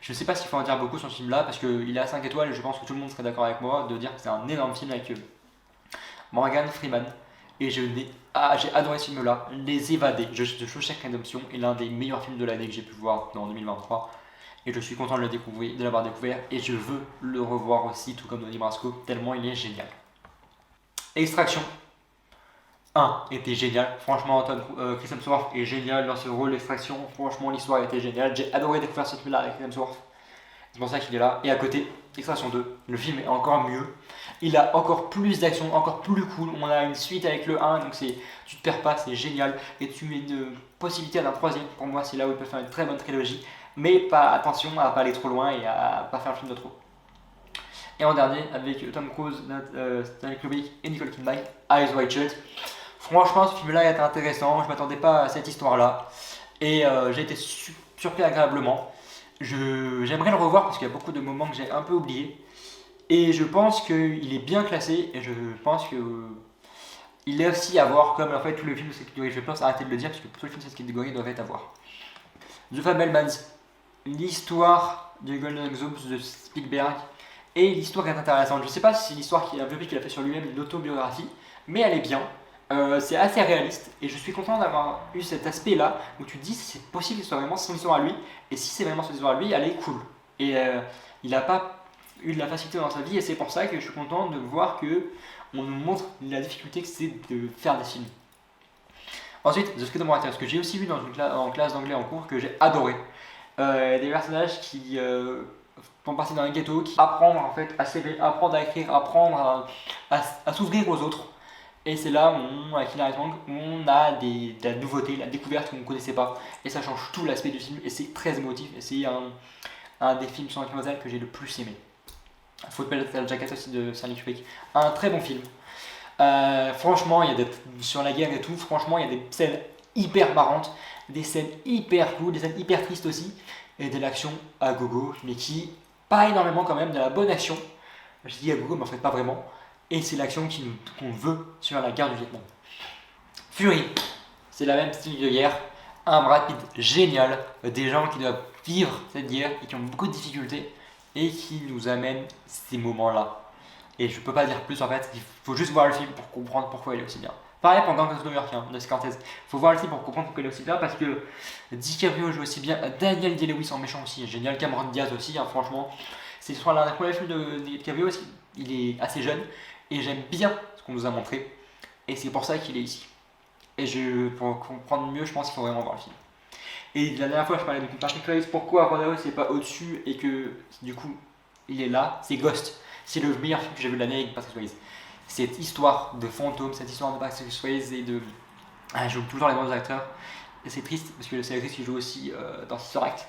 Je sais pas s'il faut en dire beaucoup sur ce film là parce qu'il est à 5 étoiles et je pense que tout le monde serait d'accord avec moi de dire que c'est un énorme film avec Morgan Freeman et j'ai adoré ce film là. Les Évadés de Shawshank Redemption est l'un des meilleurs films de l'année que j'ai pu voir en 2023 et je suis content de l'avoir découvert et je veux le revoir aussi tout comme Donnie Brasco tellement il est génial. Extraction 1 était génial, franchement Chris Hemsworth est génial dans ce rôle d'Extraction, franchement l'histoire était géniale, j'ai adoré découvrir ce film là avec Chris Hemsworth, c'est pour ça qu'il est là. Et à côté, Extraction 2, le film est encore mieux, il a encore plus d'action, encore plus cool, on a une suite avec le 1, donc tu te perds pas, c'est génial, et tu mets une possibilité d'un 3ème, pour moi c'est là où il peut faire une très bonne trilogie, mais attention à pas aller trop loin et à pas faire un film de trop. Et en dernier, avec Tom Cruise, Stanley Kubrick et Nicole Kidman, Eyes Wide Shut. Franchement, ce film-là est intéressant, je m'attendais pas à cette histoire-là. Et j'ai été surpris agréablement. J'aimerais le revoir parce qu'il y a beaucoup de moments que j'ai un peu oubliés. Et je pense qu'il est bien classé et je pense qu'il est aussi à voir comme en fait tous les films de cette catégorie. Je pense arrêter de le dire parce que tous les films de cette catégorie doivent être à voir. The Fabelmans, l'histoire du Golden Globes de Spielberg. Et l'histoire est intéressante. Je sais pas si c'est l'histoire qu'il a fait sur lui-même, une autobiographie, mais elle est bien. C'est assez réaliste et je suis content d'avoir eu cet aspect-là où tu te dis c'est possible que ce soit vraiment son histoire à lui. Et si c'est vraiment son histoire à lui, elle est cool. Et il n'a pas eu de la facilité dans sa vie et c'est pour ça que je suis content de voir que on nous montre la difficulté que c'est de faire des films. Ensuite, The Freedom Writers, que j'ai aussi vu en classe d'anglais en cours, que j'ai adoré. Des personnages qui font partie d'un ghetto, qui apprennent en fait apprendre à écrire, apprendre à s'ouvrir aux autres. Et c'est là où, avec Hilary Swank, on a de la nouveauté, la découverte qu'on ne connaissait pas. Et ça change tout l'aspect du film et c'est très émotif. Et c'est un des films sur la que j'ai le plus aimé. Football Jacket aussi de Stanley Kubrick. Un très bon film. Franchement, sur la guerre et tout, franchement, il y a des scènes hyper marrantes, des scènes hyper cool, des scènes hyper tristes aussi, et de l'action à gogo, mais qui, pas énormément quand même, de la bonne action. Je dis à gogo, mais en fait pas vraiment. Et c'est l'action qu'on veut sur la guerre du Vietnam. Fury, c'est la même style de guerre, un Brad Pitt génial, des gens qui doivent vivre cette guerre et qui ont beaucoup de difficultés et qui nous amènent ces moments-là. Et je peux pas dire plus en fait, il faut juste voir le film pour comprendre pourquoi il est aussi bien. Pareil pour Gangs of New York de Scorsese, il faut voir le film pour comprendre pourquoi il est aussi bien parce que DiCaprio joue aussi bien, Daniel Day-Lewis en méchant aussi est génial, Cameron Diaz aussi, franchement, c'est soit l'un des premiers films de DiCaprio aussi, il est assez jeune et j'aime bien ce qu'on nous a montré et c'est pour ça qu'il est ici. Et pour comprendre mieux, je pense qu'il faut vraiment voir le film. Et la dernière fois, je parlais de Patrick Swayze, pourquoi Roadhouse n'est pas au-dessus et que du coup il est là, c'est Ghost. C'est le meilleur film que j'ai vu de l'année avec Patrick Swayze. Cette histoire de fantôme, cette histoire de Patrick Swayze et de. Je joue toujours les bons acteurs. Et c'est triste parce que c'est l'actrice qui joue aussi dans Sister Act.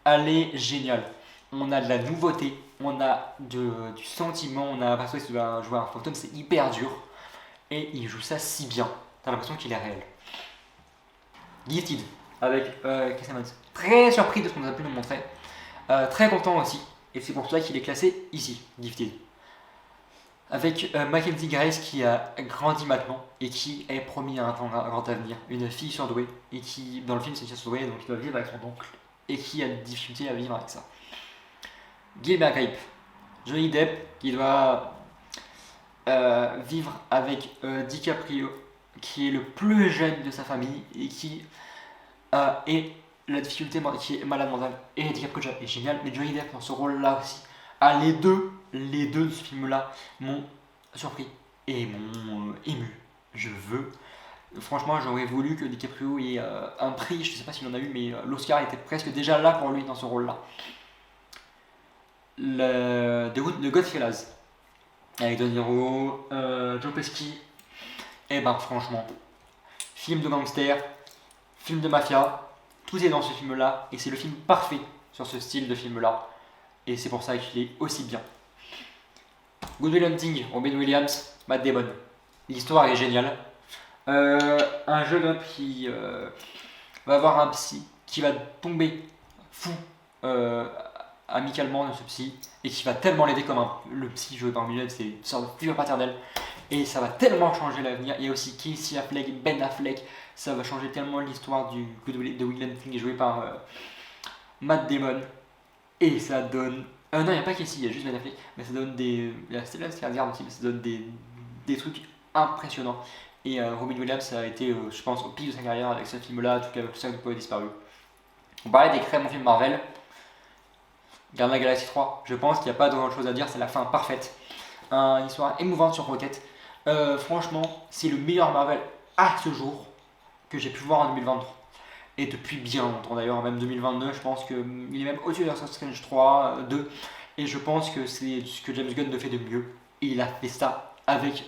Elle est géniale. On a de la nouveauté, on a du sentiment, on a Patrick Swayze qui va jouer un fantôme, c'est hyper dur. Et il joue ça si bien, t'as l'impression qu'il est réel. Gifted. avec Chris Evans. Très surpris de ce qu'on a pu nous montrer. Très content aussi. Et c'est pour cela qu'il est classé ici, Gifted. Avec Mackenzie Grace qui a grandi maintenant et qui est promis à un grand avenir. Une fille surdouée et qui, dans le film, c'est une fille surdouée, donc il doit vivre avec son oncle et qui a des difficultés à vivre avec ça. Gilbert Grape, Johnny Depp qui doit vivre avec DiCaprio, qui est le plus jeune de sa famille et qui est la difficulté, qui est malade mentale. Et DiCaprio est génial, mais Johnny Depp dans ce rôle-là aussi. Les deux de ce film-là m'ont surpris et m'ont ému. Franchement, j'aurais voulu que DiCaprio ait un prix, je ne sais pas s'il en a eu, mais l'Oscar était presque déjà là pour lui dans ce rôle-là. The Goodfellas, avec De Niro, Joe Pesci, et ben franchement, film de gangster, film de mafia, tout est dans ce film-là, et c'est le film parfait sur ce style de film-là, et c'est pour ça qu'il est aussi bien. Good Will Hunting, Robin Williams, Matt Damon. L'histoire est géniale. Un jeune homme qui va avoir un psy, qui va tomber fou amicalement de ce psy, et qui va tellement l'aider comme le psy joué par Williams, c'est une sorte de figure paternelle, et ça va tellement changer l'avenir. Il y a aussi Casey Affleck, Ben Affleck, ça va changer tellement l'histoire de Will Hunting joué par Matt Damon, et ça donne... non, il n'y a pas Casey, il y a juste Ben Affleck, mais ça donne des... Il y a Stellan Skarsgård aussi, mais ça donne des trucs impressionnants. Et Robin Williams a été, je pense, au pic de sa carrière avec ce film-là, tout cas avec tout ça qui a disparu. On parlait des très bons films Marvel. Gardiens de la Galaxie 3, je pense qu'il n'y a pas de grande chose à dire, c'est la fin parfaite. Une histoire émouvante sur Rocket. Franchement, c'est le meilleur Marvel à ce jour que j'ai pu voir en 2023. Et depuis bien longtemps d'ailleurs, même 2022, je pense qu'il est même au-dessus de Doctor Strange 3, 2. Et je pense que c'est ce que James Gunn fait de mieux. Et il a fait ça avec...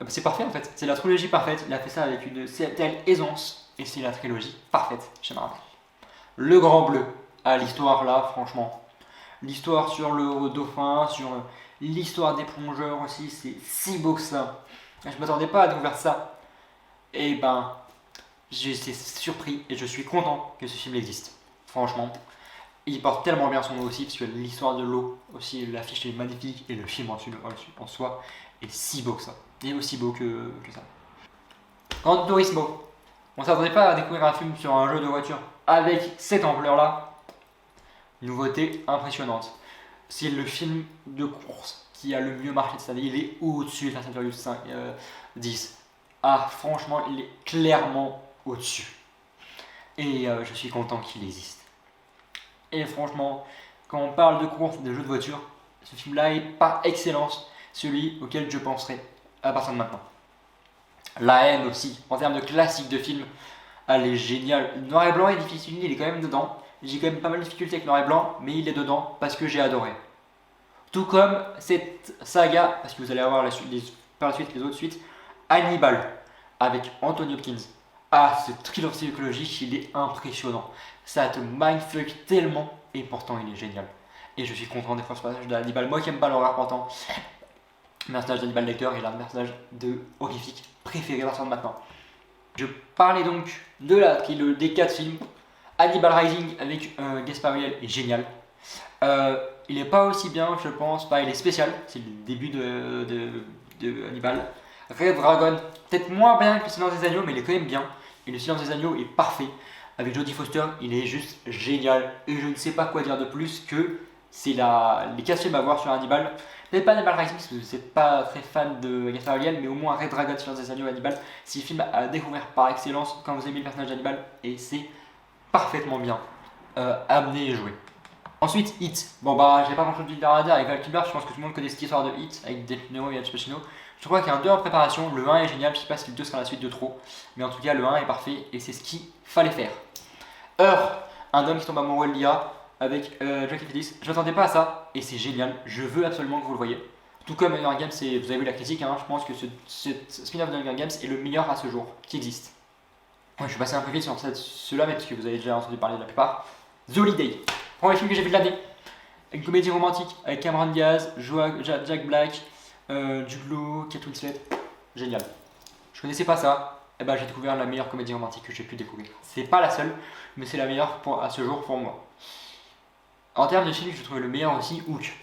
C'est parfait en fait, c'est la trilogie parfaite, il a fait ça avec une telle aisance, et c'est la trilogie parfaite chez Marvel. Le Grand Bleu, l'histoire là, franchement. L'histoire sur le dauphin, sur l'histoire des plongeurs aussi, c'est si beau que ça. Je m'attendais pas à découvrir ça. Et ben, j'ai été surpris et je suis content que ce film existe. Franchement, il porte tellement bien son nom aussi, parce que l'histoire de l'eau aussi, l'affiche est magnifique, et le film en soi est si beau que ça. Et aussi beau que ça. Gran Turismo. On s'attendait pas à découvrir un film sur un jeu de voiture avec cette ampleur-là. Nouveauté impressionnante. C'est le film de course qui a le mieux marché de cette année. Il est au-dessus de Fast and Furious 5, 10. Franchement, il est clairement au-dessus. Et je suis content qu'il existe. Et franchement, quand on parle de course, de jeux de voiture, ce film-là est par excellence celui auquel je penserai à partir de maintenant. La haine aussi, en termes de classique de film, elle est géniale. Noir et blanc est difficile, il est quand même dedans. J'ai quand même pas mal de difficultés avec Noir et blanc, mais il est dedans parce que j'ai adoré. Tout comme cette saga, parce que vous allez avoir par la suite les autres suites, Hannibal, avec Anthony Hopkins. Ce thriller psychologique, il est impressionnant. Ça te mindfuck tellement, et pourtant il est génial. Et je suis content des fois ce personnage d'Hannibal. Moi qui aime pas l'horreur pourtant, le personnage d'Hannibal Lecter est l'un des personnages horrifiques préférés à partir de maintenant. Je parlais donc des 4 films. Hannibal Rising avec Gaspard Ulliel est génial. Il n'est pas aussi bien, je pense. Il est spécial, c'est le début de Hannibal. Red Dragon, peut-être moins bien que Le Silence des Agneaux, mais il est quand même bien. Et Le Silence des Agneaux est parfait. Avec Jodie Foster, il est juste génial. Et je ne sais pas quoi dire de plus que c'est les 4 films à voir sur Hannibal. Peut-être pas Hannibal Rising parce que vous n'êtes pas très fan de Gaspard Ulliel, mais au moins Red Dragon, Silence des Agneaux, Hannibal, c'est le film à découvrir par excellence quand vous aimez le personnage d'Hannibal, et c'est parfaitement bien amené et joué. Ensuite, Hit. J'ai pas grand chose de dire à dire avec Val Kilmer, je pense que tout le monde connaît cette histoire de Hit avec Del Niro et Al Pacino. Je crois qu'il y a un 2 en préparation, le 1 est génial, je sais pas si le 2 sera la suite de trop, mais en tout cas le 1 est parfait et c'est ce qu'il fallait faire. Un homme qui tombe amoureux de l'IA avec Jackie Phoenix. Je m'attendais pas à ça et c'est génial, je veux absolument que vous le voyez. Tout comme Hunger Games, vous avez vu la critique, je pense que ce spin-off de Hunger Games est le meilleur à ce jour qui existe. Je suis passé un peu vite sur ceux-là, mais parce que vous avez déjà entendu parler de la plupart. The Holiday, premier film que j'ai vu de l'année. Une comédie romantique avec Cameron Diaz, Jack Black, Jude Law, Kate Winslet. Génial. Je connaissais pas ça. et ben, j'ai découvert la meilleure comédie romantique que j'ai pu découvrir. C'est pas la seule, mais c'est la meilleure à ce jour pour moi. En termes de film, je trouve le meilleur aussi Hook,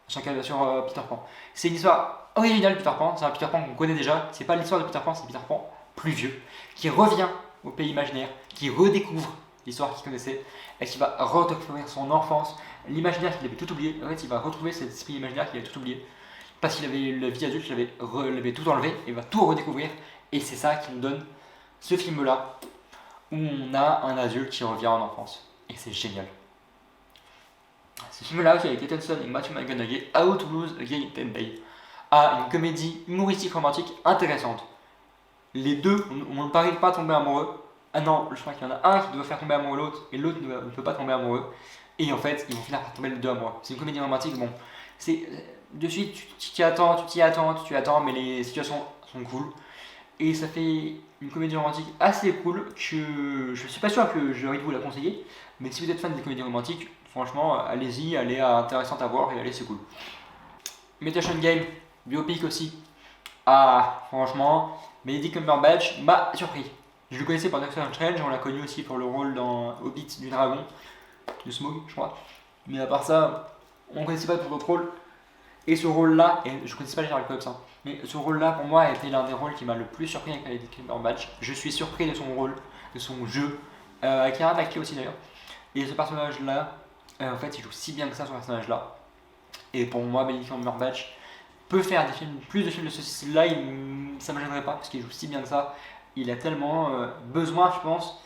sur Peter Pan. C'est une histoire originale Peter Pan, c'est un Peter Pan qu'on connaît déjà, c'est pas l'histoire de Peter Pan, c'est Peter Pan plus vieux, qui revient au pays imaginaire, qui redécouvre l'histoire qu'il connaissait, et qui va redécouvrir son enfance, l'imaginaire qu'il avait tout oublié. En fait, il va retrouver cet esprit imaginaire qu'il avait tout oublié, parce qu'il avait la vie adulte, il avait tout enlevé, et il va tout redécouvrir, et c'est ça qui nous donne ce film-là, où on a un adulte qui revient en enfance, et c'est génial. Ce film-là, qui avec Kate Hudson et Matthew McConaughey, How to Lose a Guy in 10 Days, a une comédie humoristique romantique intéressante. Les deux, on ne parie pas tomber amoureux. Ah non, je crois qu'il y en a un qui doit faire tomber amoureux l'autre, et l'autre ne peut pas tomber amoureux. Et en fait, ils vont finir par tomber les deux amoureux. C'est une comédie romantique, bon, c'est de suite, tu t'y attends, mais les situations sont cool. Et ça fait une comédie romantique assez cool que je suis pas sûr que j'aurais de vous la conseiller, mais si vous êtes fan des comédies romantiques, franchement, allez-y, elle est intéressante à voir et allez, c'est cool. Imitation Game, biopic aussi. Ah, franchement, Benedict Cumberbatch m'a surpris. Je le connaissais par Doctor Strange, on l'a connu aussi pour le rôle dans Hobbit du dragon, de Smaug, je crois. Mais à part ça, on ne connaissait pas pour d'autres rôles. Et ce rôle-là, et je ne connaissais pas Sherlock Holmes, hein, mais ce rôle-là pour moi a été l'un des rôles qui m'a le plus surpris avec Benedict Cumberbatch. Je suis surpris de son rôle, de son jeu, avec un acteur aussi d'ailleurs. Et ce personnage-là, en fait, il joue si bien que ça, ce personnage-là. Et pour moi, Benedict Cumberbatch peut faire des films, plus de films de ce style-là, ça ne me gênerait pas parce qu'il joue si bien que ça. Il a tellement besoin, je pense,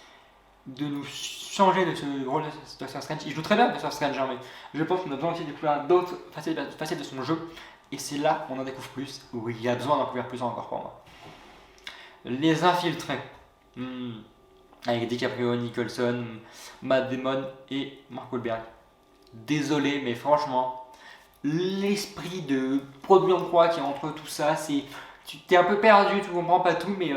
de nous changer de ce rôle de Doctor Strange. Il joue très bien Doctor Strange, mais je pense qu'on a besoin aussi de découvrir d'autres facettes de son jeu. Et c'est là qu'on en découvre plus, où il y a besoin d'en découvrir plus encore pour moi. Les Infiltrés. Avec DiCaprio, Nicholson, Matt Damon et Mark Wahlberg. Désolé, mais franchement, l'esprit de produit en croix qui est entre tout ça, tu t'es un peu perdu, tu comprends pas tout, mais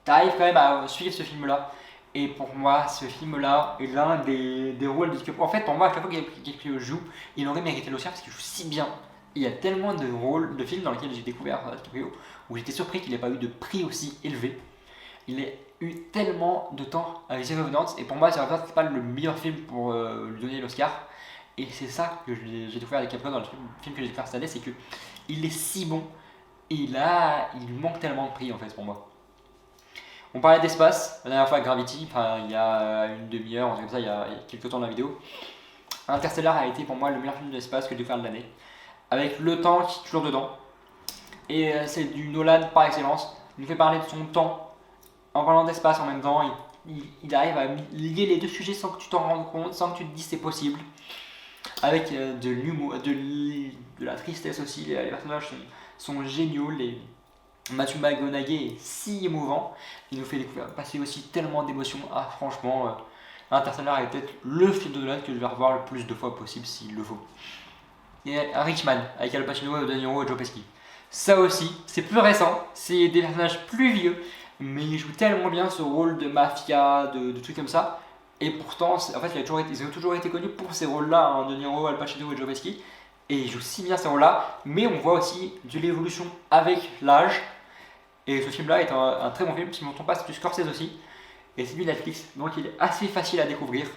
tu arrives quand même à suivre ce film-là. Et pour moi, ce film-là est l'un des rôles de DiCaprio. En fait, pour moi, à chaque fois que DiCaprio joue, il aurait mérité l'Oscar parce qu'il joue si bien. Il y a tellement de rôles, de films dans lesquels j'ai découvert DiCaprio, où j'étais surpris qu'il n'ait pas eu de prix aussi élevé. Il a eu tellement de temps avec The Revenant, et pour moi, The Revenant, c'est pas le meilleur film pour lui donner l'Oscar. Et c'est ça que j'ai découvert avec DiCaprio dans le film que j'ai découvert cette année, c'est que il est si bon, et il lui manque tellement de prix en fait pour moi. On parlait d'espace, la dernière fois avec Gravity, il y a une demi-heure, comme ça, il y a quelques temps dans la vidéo. Interstellar a été pour moi le meilleur film d'espace que j'ai découvert de l'année, avec le temps qui est toujours dedans. Et c'est du Nolan par excellence. Il nous fait parler de son temps en parlant d'espace en même temps. Il arrive à lier les deux sujets sans que tu t'en rendes compte, sans que tu te dises c'est possible. Avec de l'humour, de la tristesse aussi. Les personnages sont géniaux. Matthew McConaughey est si émouvant. Il nous fait passer aussi tellement d'émotions. Ah, franchement, Interstellar est peut-être le film de Nolan que je vais revoir le plus de fois possible s'il le faut. Et Richman avec Al Pacino, De Niro et Joe Pesci. Ça aussi, c'est plus récent. C'est des personnages plus vieux. Mais il joue tellement bien ce rôle de mafia, de trucs comme ça. Et pourtant, en fait, ils ont toujours été connus pour ces rôles-là, hein, De Niro, Al Pacino et Joe Pesci. Et ils jouent si bien ces rôles-là, mais on voit aussi de l'évolution avec l'âge. Et ce film-là est un très bon film, si je ne me trompe pas, c'est du Scorsese aussi. Et c'est du Netflix, donc il est assez facile à découvrir.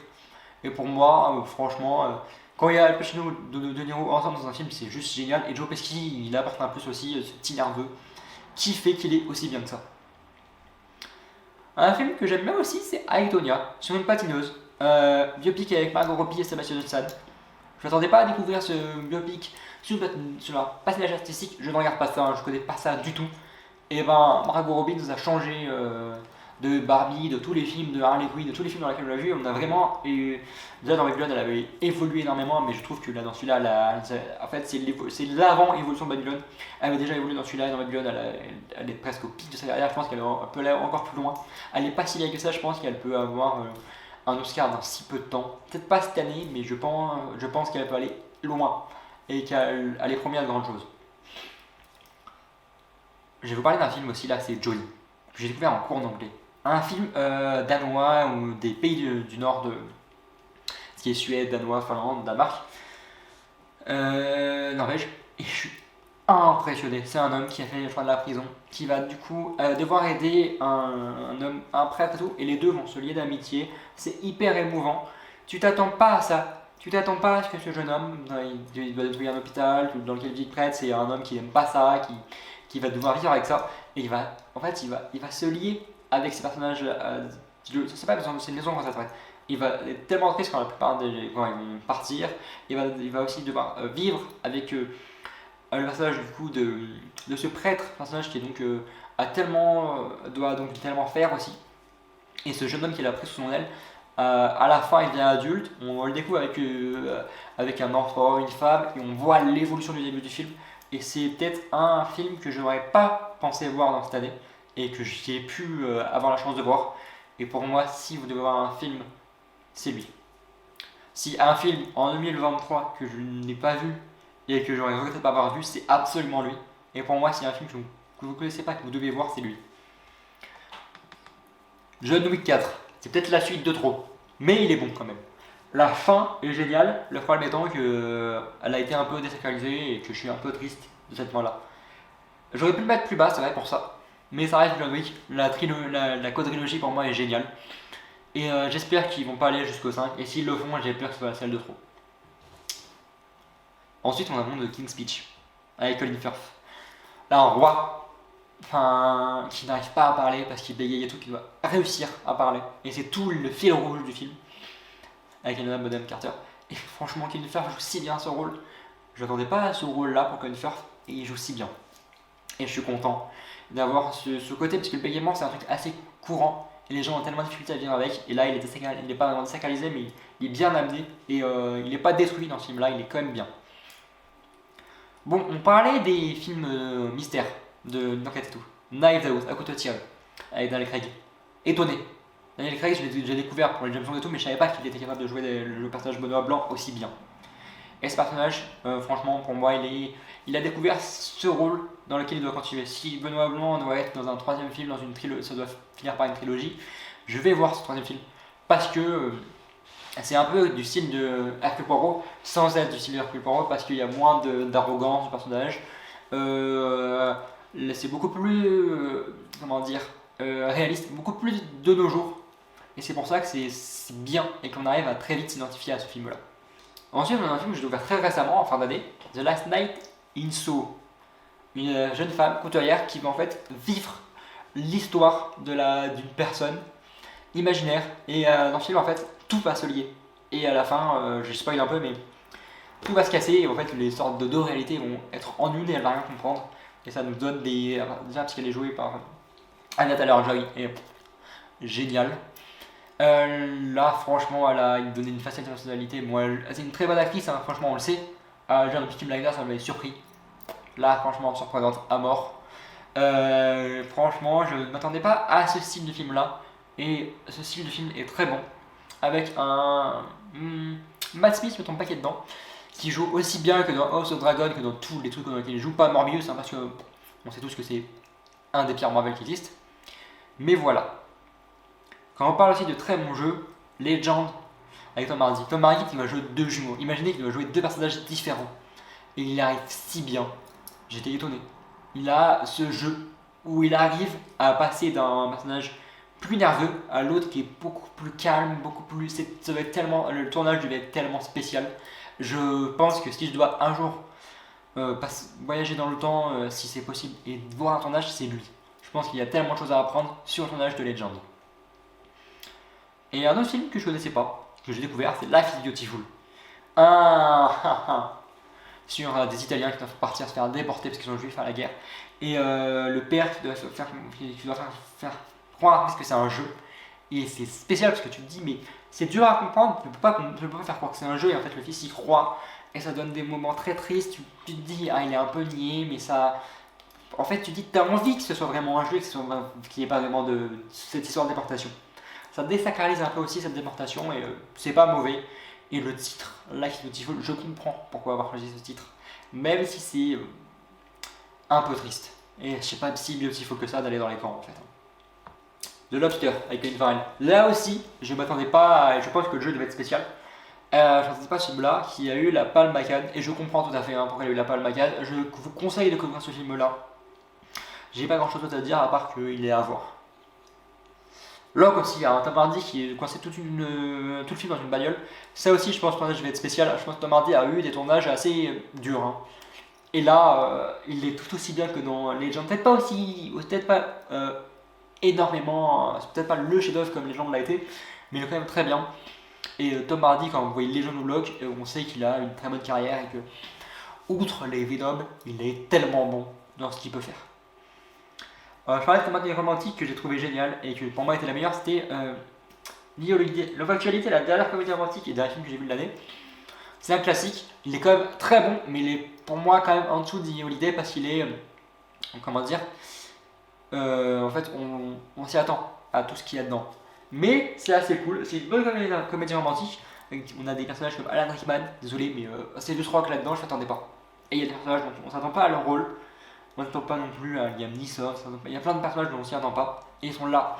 Et pour moi, franchement, quand il y a Al Pacino et De Niro ensemble dans un film, c'est juste génial. Et Joe Pesci, il apporte un plus aussi, ce petit nerveux, qui fait qu'il est aussi bien que ça. Un film que j'aime bien aussi, c'est I, Tonya, sur une patineuse. Biopic avec Margot Robbie et Sebastian Stan. Je m'attendais pas à découvrir ce biopic sur leur patinage artistique. Je ne regarde pas ça, je connais pas ça du tout. Et ben Margot Robbie nous a changé de Barbie, de tous les films de Harley Quinn, de tous les films dans lesquels on l'a vu. On a vraiment déjà dans Babylone, elle avait évolué énormément, mais je trouve que là dans celui-là, en fait c'est l'avant-évolution de Babylone. Elle avait déjà évolué dans celui-là, dans Babylone, elle est presque au pic de sa carrière. Je pense qu'elle peut aller encore plus loin. Elle n'est pas si vieille que ça. Je pense qu'elle peut avoir un Oscar dans si peu de temps. Peut-être pas cette année, mais je pense qu'elle peut aller loin et qu'elle est première de grandes choses. Je vais vous parler d'un film aussi là, c'est Jolie, que j'ai découvert en cours d'anglais. Un film danois ou des pays du nord de ce qui est Suède, Danois, Finlande, Danemark, Norvège. Et je suis impressionné. C'est un homme qui a fait le choix de la prison, qui va du coup devoir aider un homme, un prêtre et tout, et les deux vont se lier d'amitié. C'est hyper émouvant. Tu t'attends pas à ça. Tu t'attends pas à ce que ce jeune homme, il va détruire un hôpital dans lequel vit le prêtre, c'est un homme qui n'aime pas ça, qui va devoir vivre avec ça, et en fait, il va se lier avec ces personnages. Je sais pas, c'est une maison quand ça s'arrête. Il va être tellement triste quand la plupart des quand ils vont partir. Il va aussi devoir vivre avec le personnage du coup de ce prêtre, personnage qui est donc a tellement doit donc tellement faire aussi. Et ce jeune homme qu'il a pris sous son aile, à la fin il devient adulte, on le découvre avec un enfant, une femme, et on voit l'évolution du début du film. Et c'est peut-être un film que je n'aurais pas pensé voir dans cette année, et que j'ai pu avoir la chance de voir. Et pour moi, si vous devez voir un film, c'est lui. Si un film en 2023 que je n'ai pas vu et que j'aurais regretté de ne pas avoir vu, c'est absolument lui. Et pour moi, s'il y a un film que vous ne connaissez pas, que vous devez voir, c'est lui. John Wick 4, c'est peut-être la suite de trop, mais il est bon quand même. La fin est géniale, le problème étant qu'elle a été un peu désacralisée et que je suis un peu triste de cette fin-là. J'aurais pu le mettre plus bas, c'est vrai pour ça, mais ça reste John Wick. La quadrilogie pour moi est géniale. Et j'espère qu'ils vont pas aller jusqu'au 5, et s'ils le font, j'ai peur que ce soit celle de trop. Ensuite, on a le monde de King's Speech, avec Colin Firth. Là, un roi, qui n'arrive pas à parler parce qu'il bégaye et tout, qui doit réussir à parler. Et c'est tout le fil rouge du film, avec la Madame Carter. Et franchement, Colin Firth joue si bien ce rôle. Je n'attendais pas à ce rôle-là pour Colin Firth, et il joue si bien. Et je suis content d'avoir ce côté, parce que le bégaiement, c'est un truc assez courant. Et les gens ont tellement de difficultés à vivre avec. Et là, il n'est pas vraiment désacralisé, mais il est bien amené. Et il n'est pas détruit dans ce film-là, il est quand même bien. Bon, on parlait des films mystères, d'enquête et tout. Knives Out, à couteau tiré, avec Daniel Craig. Étonné. Daniel Craig, j'ai découvert pour les James Bond et tout, mais je savais pas qu'il était capable de jouer le personnage Benoît Blanc aussi bien. Et ce personnage, franchement, pour moi, il a découvert ce rôle dans lequel il doit continuer. Si Benoît Blanc doit être dans un troisième film, dans une trilogie, ça doit finir par une trilogie, je vais voir ce troisième film. Parce que c'est un peu du style de Hercule Poirot, sans être du style de Hercule Poirot, parce qu'il y a moins d'arrogance du personnage. C'est beaucoup plus, comment dire, réaliste, beaucoup plus de nos jours. Et c'est pour ça que c'est bien et qu'on arrive à très vite s'identifier à ce film-là. Ensuite, on a un film que j'ai découvert très récemment, en fin d'année, The Last Night in Soho. Une jeune femme couturière qui va en fait vivre l'histoire d'une personne imaginaire. Et dans le film, en fait, tout va se lier. Et à la fin, je spoil un peu, mais tout va se casser. Et en fait, les sortes de deux réalités vont être en une et elle va rien comprendre. Et ça nous donne des. Déjà, parce qu'elle est jouée par Anya Taylor-Joy. Et génial. Là, franchement, elle a donné une facette de personnalité. Moi, c'est une très bonne actrice, hein, franchement, on le sait. Genre, le Peaky Blinders, ça m'avait surpris. Là, franchement, surprenante à mort. Franchement, je ne m'attendais pas à ce style de film-là. Et ce style de film est très bon. Avec un. Matt Smith, me tombe pas qui est dedans. Qui joue aussi bien que dans House of Dragon, que dans tous les trucs dans lesquels il joue. Pas Morbius, hein, parce que on sait tous que c'est un des pires Marvel qui existe. Mais voilà. Quand on parle aussi de très bons jeux, Legend avec Tom Hardy. Tom Hardy qui va jouer deux jumeaux. Imaginez qu'il va jouer deux personnages différents. Et il arrive si bien. J'étais étonné. Il a ce jeu où il arrive à passer d'un personnage plus nerveux à l'autre qui est beaucoup plus calme, beaucoup plus. Ça doit être tellement, le tournage devait être tellement spécial. Je pense que si je dois un jour voyager dans le temps, si c'est possible, et voir un tournage, c'est lui. Je pense qu'il y a tellement de choses à apprendre sur le tournage de Legend. Et un autre film que je connaissais pas, que j'ai découvert, c'est Life is Beautiful. Sur des Italiens qui doivent partir se faire déporter parce qu'ils sont juifs à la guerre. Et le père qui doit faire croire que c'est un jeu. Et c'est spécial parce que tu te dis, mais c'est dur à comprendre, tu ne peux pas faire croire que c'est un jeu. Et en fait, le fils y croit. Et ça donne des moments très tristes. Tu te dis, il est un peu niais, mais ça. En fait, tu te dis, tu as envie que ce soit vraiment un jeu, qu'il n'y ait pas vraiment de cette histoire de déportation. Ça désacralise un peu aussi cette déportation et c'est pas mauvais. Et le titre, Life is Beautiful, je comprends pourquoi avoir choisi ce titre. Même si c'est un peu triste. Et je sais pas si beautiful que ça d'aller dans les camps en fait. The Lobster avec Colin Farrell. Là aussi, je m'attendais pas, je pense que le jeu devait être spécial. Je ne sais pas ce film-là, qui a eu la Palme à Cannes, et je comprends tout à fait pourquoi il a eu la Palme à Cannes. Je vous conseille de découvrir ce film-là. J'ai pas grand-chose d'autre à dire à part qu'il est à voir. Locke aussi, il y a un Tom Hardy qui est coincé tout le film dans une bagnole. Ça aussi, je pense que je vais être spécial. Je pense que Tom Hardy a eu des tournages assez durs, hein. Et là, il est tout aussi bien que dans Legend. Peut-être pas énormément, c'est peut-être pas le chef-d'œuvre comme Legend l'a été, mais il est quand même très bien. Et Tom Hardy, quand vous voyez Legend ou Locke, on sait qu'il a une très bonne carrière et que, outre les Venom, il est tellement bon dans ce qu'il peut faire. Je parlais de comédie romantique que j'ai trouvé géniale et que pour moi était la meilleure, c'était Love Actuality, la dernière comédie romantique et dernier film que j'ai vu de l'année. C'est un classique, il est quand même très bon, mais il est pour moi quand même en dessous de The Holiday parce qu'il est, comment dire, en fait on s'y attend à tout ce qu'il y a dedans. Mais c'est assez cool, c'est une bonne comédie romantique. On a des personnages comme Alan Rickman, désolé, mais c'est 2-3 que là-dedans, je m'attendais pas. Et il y a des personnages dont on s'attend pas à leur rôle. On ne s'attend pas non plus à Liam Neeson, il y a plein de personnages dont on s'y attend pas. Et ils sont là.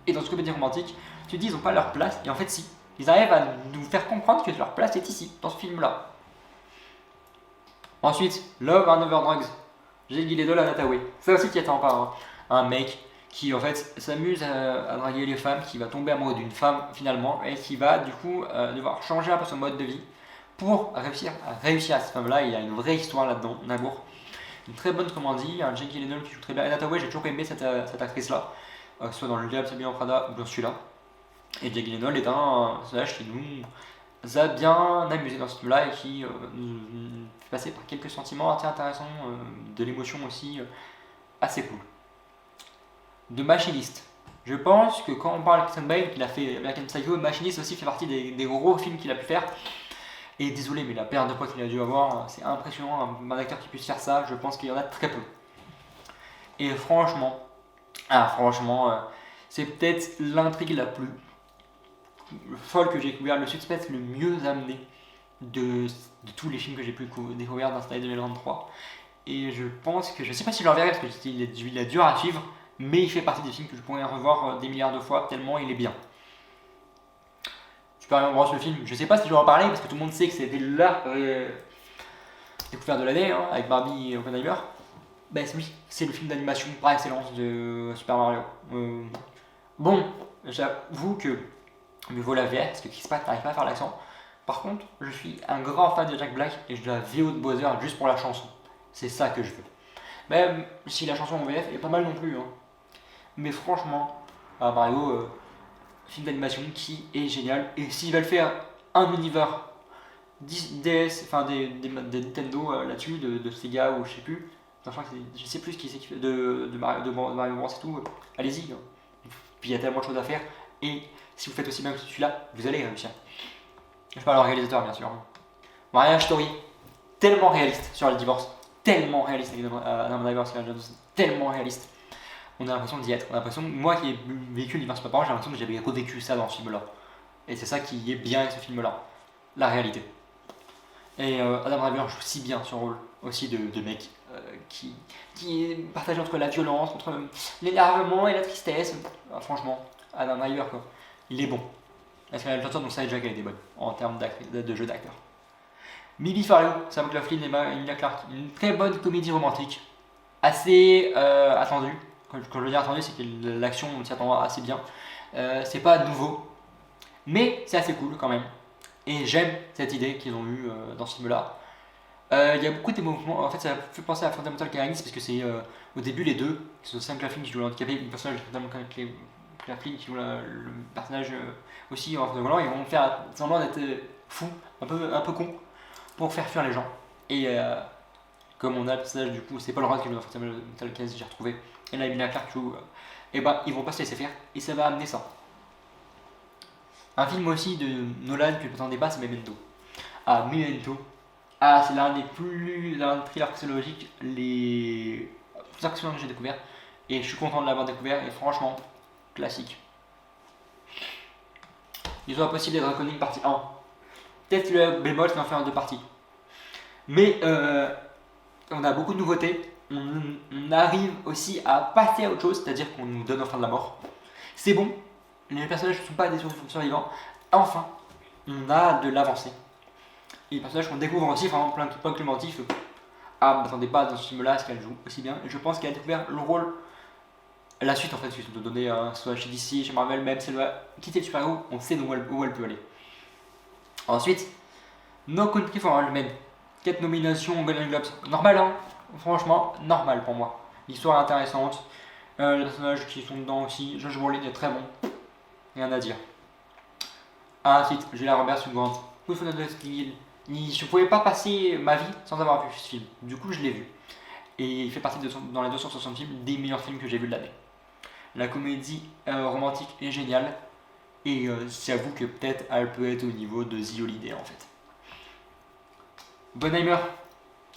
Et dans ce comédie romantique, tu te dis ils n'ont pas leur place, et en fait si. Ils arrivent à nous faire comprendre que leur place est ici, dans ce film-là. Ensuite, Love and Other Drugs. Jake Gyllenhaal, Anna Hathaway. Ça aussi qui attend pas, hein. Un mec qui en fait s'amuse à draguer les femmes, qui va tomber amoureux d'une femme finalement, et qui va du coup devoir changer un peu son mode de vie pour réussir à cette femme-là. Il y a une vraie histoire là-dedans, un amour. Une très bonne comédie, un Jake Gyllenhaal qui joue très bien. Anna Hathaway, j'ai toujours aimé cette actrice-là, que ce soit dans Le Diable s'habille en Prada ou dans celui-là. Et Jake Gyllenhaal est un personnage qui nous a bien amusé dans ce film-là et qui nous fait passer par quelques sentiments assez intéressants, de l'émotion aussi assez cool. De Machinist. Je pense que quand on parle de Christian Bale, qu'il a fait American Psycho, Machinist aussi fait partie des gros films qu'il a pu faire. Et désolé, mais la perte de poids qu'il a dû avoir, c'est impressionnant. Un acteur qui puisse faire ça, je pense qu'il y en a très peu. Et franchement, c'est peut-être l'intrigue la plus folle que j'ai découvert, le suspense le mieux amené de tous les films que j'ai pu découvrir dans cette année 2023. Et je pense que, je sais pas si je le reverrai parce qu'il est dur à suivre, mais il fait partie des films que je pourrais revoir des milliards de fois tellement il est bien. Super Mario Bros le film, je sais pas si je vais en parler parce que tout le monde sait que c'était la découverte de l'année, hein, avec Barbie et Oppenheimer. Ben oui, c'est le film d'animation par excellence de Super Mario. Bon, j'avoue que mieux vaut la VF parce que Chris Pratt n'arrive pas à faire l'accent. Par contre, je suis un grand fan de Jack Black et je la VO de Bowser juste pour la chanson. C'est ça que je veux. Même si la chanson en VF est pas mal non plus, hein. Mais franchement, Mario, film d'animation qui est génial. Et s'ils veulent faire un univers DS, enfin des Nintendo là-dessus, de Sega ou je sais plus, enfin, je sais plus qui c'est qui fait de Mario Bros et tout, allez-y, hein. Puis il y a tellement de choses à faire. Et si vous faites aussi bien que celui-là, vous allez réussir. Je parle au réalisateur bien sûr. Marriage Story, tellement réaliste sur le divorce, tellement réaliste avec Adam Driver, tellement réaliste. On a l'impression d'y être. On a l'impression, moi qui ai vécu l'univers Super Power, j'ai l'impression que j'avais revécu ça dans ce film-là. Et c'est ça qui est bien avec ce film-là, la réalité. Et Adam Driver joue si bien son rôle aussi de mec qui est partagé entre la violence, entre l'énervement et la tristesse. Franchement, Adam Driver quoi, il est bon. Parce que la chanson donc ça déjà qu'elle était bonne en termes de jeu d'acteur. Mimi Farrow, Sam McLaughlin et Emilia Clarke, une très bonne comédie romantique, assez attendue. Quand je veux dire attendue, c'est que l'action on s'y attend assez bien. C'est pas nouveau, mais c'est assez cool quand même. Et j'aime cette idée qu'ils ont eue dans ce film-là. Il y a beaucoup d'émotions. En fait, ça fait penser à Fundamental Kindness parce que c'est au début les deux, qui sont Sam Claflin qui joue l'handicapé, le personnage de Fundamental Claflin qui joue le personnage aussi en volant, ils vont faire semblant d'être fous, un peu con, pour faire fuir les gens. Et comme on a le personnage du coup, c'est Paul Rudd qui joue dans Fundamental Kindness, j'ai retrouvé, et là Emilia Clarke qui joue, et bah ils vont pas se laisser faire, et ça va amener ça. Un film aussi de Nolan que je m'attendais pas, c'est Memento. Memento. C'est l'un des thrillers psychologiques les plus impressionnants que j'ai découvert. Et je suis content de l'avoir découvert. Et franchement, classique. Ils ont impossible d'être reconnus partie 1. Peut-être le bémol, c'est d'en faire en 2 parties. Mais on a beaucoup de nouveautés. On arrive aussi à passer à autre chose, c'est-à-dire qu'on nous donne enfin de la mort. C'est bon. Les personnages ne sont pas des survivants. Enfin, on a de l'avancée. Et les personnages qu'on découvre aussi, vraiment plein de points clémentifs. Ah, ne m'attendais pas dans ce film-là à ce qu'elle joue aussi bien. Et je pense qu'elle a découvert le rôle, la suite en fait, si je te donner, soit chez DC, chez Marvel, même si elle doit quitter le super-héros, on sait où elle peut aller. Ensuite, No Country for Old Men. 4 nominations aux Golden Globes. Normal, hein. Franchement, normal pour moi. L'histoire est intéressante. Les personnages qui sont dedans aussi. Josh Brolin est très bon. Rien à dire. Ensuite, Julia Roberts, une grande. Je ne pouvais pas passer ma vie sans avoir vu ce film. Du coup, je l'ai vu. Et il fait partie dans les 260 films des meilleurs films que j'ai vus de l'année. La comédie romantique est géniale. Et j'avoue que peut-être elle peut être au niveau de The Holiday en fait. Oppenheimer.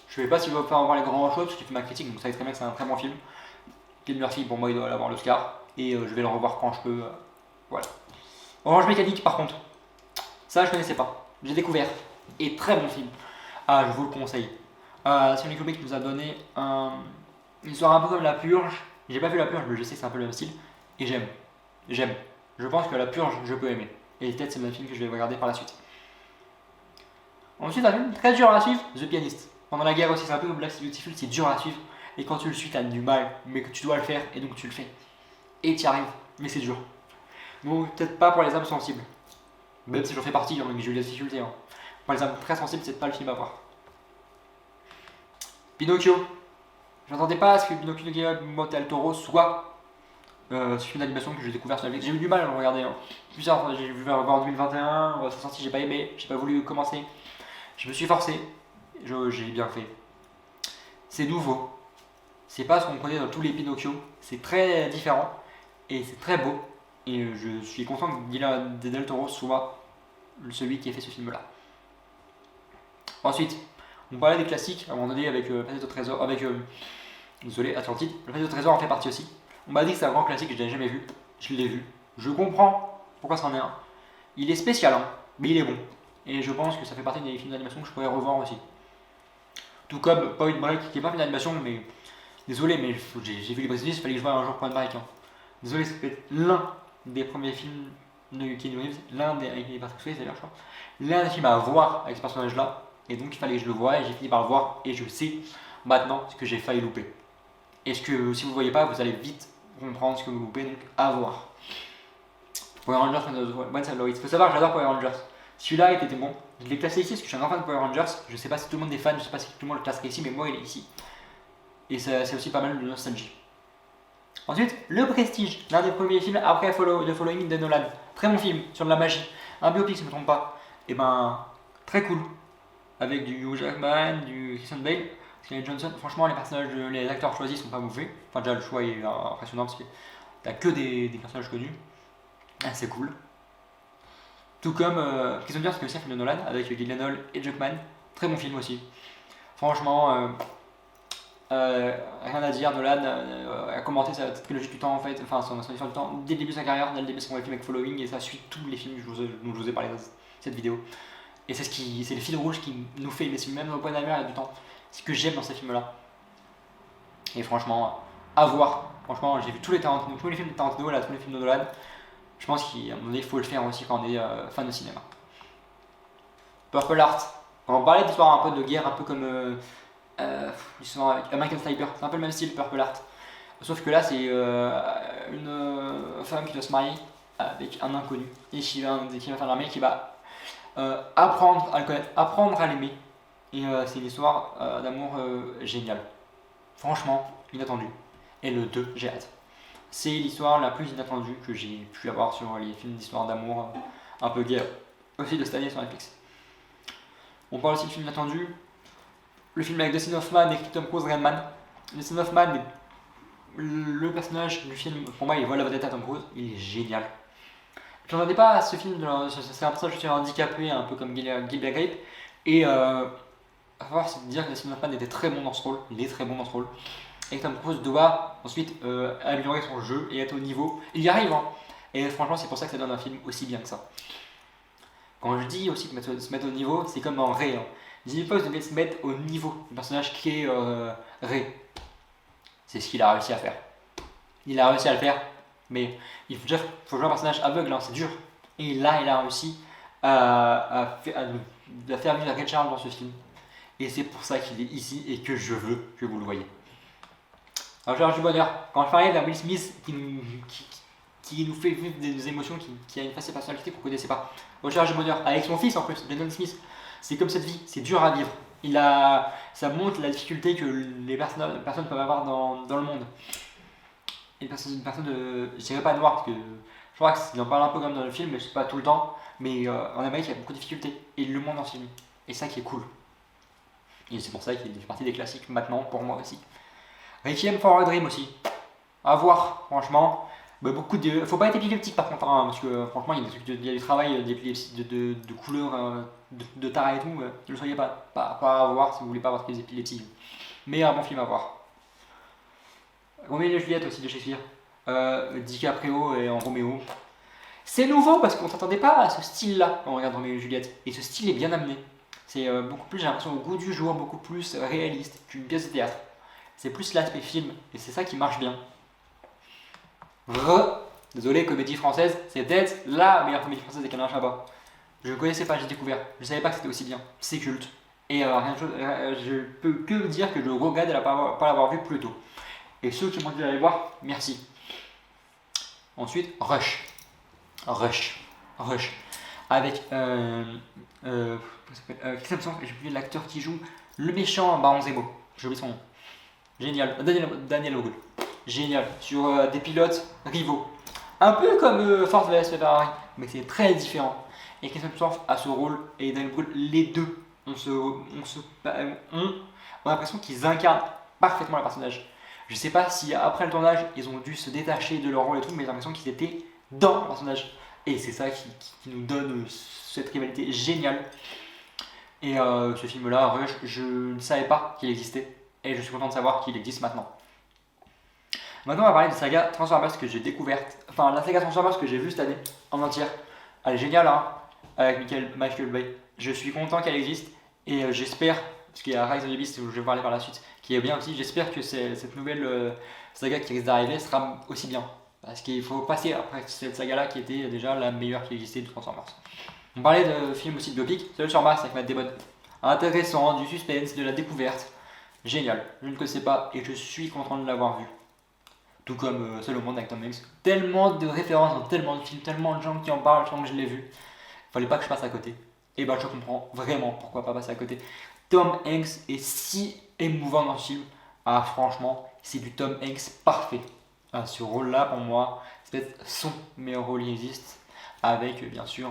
Je ne sais pas s'il va pas avoir les grands choses parce qu'il fait ma critique, donc vous savez très bien que c'est un très bon film. Cillian Murphy, pour moi, il doit avoir l'Oscar. Et je vais le revoir quand je peux. Voilà. Orange Mécanique, par contre. Ça, je connaissais pas. J'ai découvert. Et très bon film. Ah, je vous le conseille. Stanley Kubrick nous a donné une histoire un peu comme La Purge. J'ai pas vu La Purge, mais je sais que c'est un peu le même style. Et j'aime. J'aime. Je pense que La Purge, je peux aimer. Et peut-être c'est le même film que je vais regarder par la suite. Ensuite, un film très dur à suivre, The Pianist. Pendant la guerre aussi, c'est un peu comme Black Beautiful, c'est dur à suivre. Et quand tu le suis, t'as du mal, mais que tu dois le faire, et donc tu le fais. Et tu y arrives, mais c'est dur. Donc peut-être pas pour les âmes sensibles. Même si j'en fais partie, mais j'ai eu des difficultés. Hein. Pour les âmes très sensibles, c'est pas le film à voir. Pinocchio. J'attendais pas à ce que Pinocchio de Guillermo del Toro soit ce film d'animation que j'ai découvert sur Netflix. J'ai eu du mal à le regarder. Hein. Plusieurs fois, j'ai vu voir en 2021, c'est sorti, j'ai pas aimé, j'ai pas voulu commencer. Je me suis forcé, j'ai bien fait. C'est nouveau. C'est pas ce qu'on connaît dans tous les Pinocchio. C'est très différent et c'est très beau. Et je suis content que Guillermo del Toro soit celui qui a fait ce film-là. Ensuite, on parlait des classiques à un moment donné avec Planète au Trésor, avec désolé, Atlantide. Le Planète au Trésor en fait partie aussi. On m'a dit que c'est un grand classique que je n'avais jamais vu. Je l'ai vu. Je comprends pourquoi c'en est un. Il est spécial, hein, mais il est bon. Et je pense que ça fait partie des films d'animation que je pourrais revoir aussi. Tout comme Point Break, qui n'est pas un film d'animation, mais désolé, mais j'ai vu les Brésilien, il fallait que je voie un jour Point Break. Hein. Désolé, c'est peut-être l'un des premiers films de Keanu Reeves, l'un des avec Patrick Swayze d'ailleurs, je crois, l'un des films à voir avec ce personnage-là. Et donc il fallait que je le voie et j'ai fini par le voir et je sais maintenant ce que j'ai failli louper. Et ce que si vous ne voyez pas, vous allez vite comprendre ce que vous loupez, donc à voir. Power Rangers, il faut savoir que j'adore Power Rangers. Celui-là était bon. Je l'ai classé ici parce que je suis un grand fan de Power Rangers. Je sais pas si tout le monde est fan, je sais pas si tout le monde le classerait ici, mais moi il est ici. Et c'est aussi pas mal de nostalgie. Ensuite, Le Prestige, l'un des premiers films après The Following de Nolan. Très bon film sur de la magie. Un biopic si je ne me trompe pas. Et ben, très cool. Avec du Hugh Jackman, du Christian Bale, Scarlett Johansson. Franchement, les acteurs choisis sont pas mauvais. Enfin, déjà, le choix est impressionnant parce que t'as que des personnages connus. Ah, c'est cool. Tout comme Prison Break, c'est aussi un film de Nolan avec Gyllenhaal et Jackman. Très bon film aussi. Franchement, rien à dire. Nolan a commenté sa trilogie du temps en fait, enfin son histoire du temps dès le début de sa carrière, dès le début de son film avec Following, et ça suit tous les films dont je vous ai parlé dans cette vidéo. Et c'est le fil rouge qui nous fait, mais c'est même au point d'amer il y a du temps. C'est ce que j'aime dans ces films-là. Et franchement, à voir. Franchement, j'ai vu tous les films de Tarantino, là, tous les films de Nolan. Je pense qu'à un moment donné, il faut le faire aussi quand on est fan de cinéma. Purple Heart. On va parler d'histoire un peu de guerre, un peu comme l'histoire avec American Sniper. C'est un peu le même style, Purple Heart. Sauf que là, c'est une femme qui doit se marier avec un inconnu. Et qui va faire l'armée, qui va apprendre à le connaître, apprendre à l'aimer. Et c'est une histoire d'amour géniale. Franchement, inattendue. Et le 2, j'ai hâte. C'est l'histoire la plus inattendue que j'ai pu avoir sur les films d'histoire d'amour un peu gay aussi de cette année sur Netflix. On parle aussi de films inattendus. Le film avec Dustin Hoffman et Tom Cruise, Rain Man. Dustin Hoffman est le personnage du film, pour moi il vole la vedette à Tom Cruise, il est génial. Je m'attendais pas à ce film, c'est un personnage qui est handicapé, un peu comme Gilbert Grape. Et à voir, c'est de dire que Dustin Hoffman était très bon dans ce rôle, il est très bon dans ce rôle. Et Tom Cruise doit ensuite améliorer son jeu et être au niveau. Il y arrive, hein. Et franchement, c'est pour ça que ça donne un film aussi bien que ça. Quand je dis aussi de se mettre au niveau, c'est comme dans Ray. Hein. Jimmy Fox devait se mettre au niveau du personnage qui est Ray. C'est ce qu'il a réussi à faire. Il a réussi à le faire, mais il faut jouer un personnage aveugle, hein, c'est dur. Et là, il a réussi à faire vivre Ray Charles dans ce film. Et c'est pour ça qu'il est ici et que je veux que vous le voyez. Alors, Georges du bonheur, quand je parlais d'un Will Smith qui nous fait vivre des émotions, qui a une face et personnalité qu'on ne connaissait pas. Recherche du bonheur, avec son fils en plus, Lennon Smith. C'est comme cette vie, c'est dur à vivre. Ça montre la difficulté que les personnes peuvent avoir dans le monde. Et une personne je dirais pas noire, parce que je crois qu'il en parle un peu comme dans le film, mais c'est pas tout le temps. Mais en Amérique, il y a beaucoup de difficultés. Et il le montre dans ce film. Et ça qui est cool. Et c'est pour ça qu'il fait partie des classiques maintenant, pour moi aussi. Requiem for a Dream aussi. À voir, franchement. Bah, faut pas être épileptique par contre, hein, parce que franchement, il y a des trucs, il y a du travail d'épilepsie, de couleurs, de taré et tout. Ne le soyez pas à voir si vous voulez pas avoir des épilepsies. Mais un bon film à voir. Roméo et Juliette aussi de Shakespeare. DiCaprio et en Roméo. C'est nouveau parce qu'on s'attendait pas à ce style-là quand on regarde Roméo et Juliette. Et ce style est bien amené. C'est beaucoup plus, j'ai l'impression, au goût du jour, beaucoup plus réaliste qu'une pièce de théâtre. C'est plus l'aspect film et c'est ça qui marche bien. Désolé, comédie française, c'est peut-être la meilleure comédie française des Canards Chabat. Je ne connaissais pas, j'ai découvert. Je ne savais pas que c'était aussi bien. C'est culte. Et je peux que dire que je regrette de ne pas l'avoir vu plus tôt. Et ceux qui m'ont dit d'aller voir, merci. Ensuite, Rush. Avec Chris Hemsworth, j'ai oublié l'acteur qui joue le méchant Baron Zemo. J'ai oublié son nom. Génial. Daniel Ogle. Génial. Sur des pilotes rivaux. Un peu comme Ford vs Ferrari, mais c'est très différent. Et Chris Hemsworth a ce rôle et Daniel Brühl, les deux, ont l'impression qu'ils incarnent parfaitement le personnage. Je sais pas si après le tournage, ils ont dû se détacher de leur rôle et tout, mais j'ai l'impression qu'ils étaient dans le personnage. Et c'est ça qui nous donne cette rivalité géniale. Et ce film-là, Rush, je ne savais pas qu'il existait. Et je suis content de savoir qu'il existe maintenant. Maintenant, on va parler de la saga Transformers que j'ai découverte. Enfin, la saga Transformers que j'ai vue cette année en entière. Elle est géniale, hein, avec Michael Bay. Je suis content qu'elle existe et j'espère, parce qu'il y a Rise of the Beast où je vais parler par la suite, qui est bien aussi. J'espère que cette nouvelle saga qui risque d'arriver sera aussi bien. Parce qu'il faut passer après cette saga-là qui était déjà la meilleure qui existait de Transformers. On parlait de films aussi de biopic, celui sur Mars avec Matt Damon. Intéressant, du suspense, de la découverte. Génial. Je ne connaissais pas et je suis content de l'avoir vu. Tout comme Seul au monde avec Tom Hanks. Tellement de références dans tellement de films, tellement de gens qui en parlent, tant que je l'ai vu. Fallait pas que je passe à côté. Et ben je comprends vraiment pourquoi pas passer à côté. Tom Hanks est si émouvant dans ce film. Ah franchement, c'est du Tom Hanks parfait. Ah, ce rôle-là pour moi, c'est peut-être son meilleur rôle qui existe. Avec bien sûr...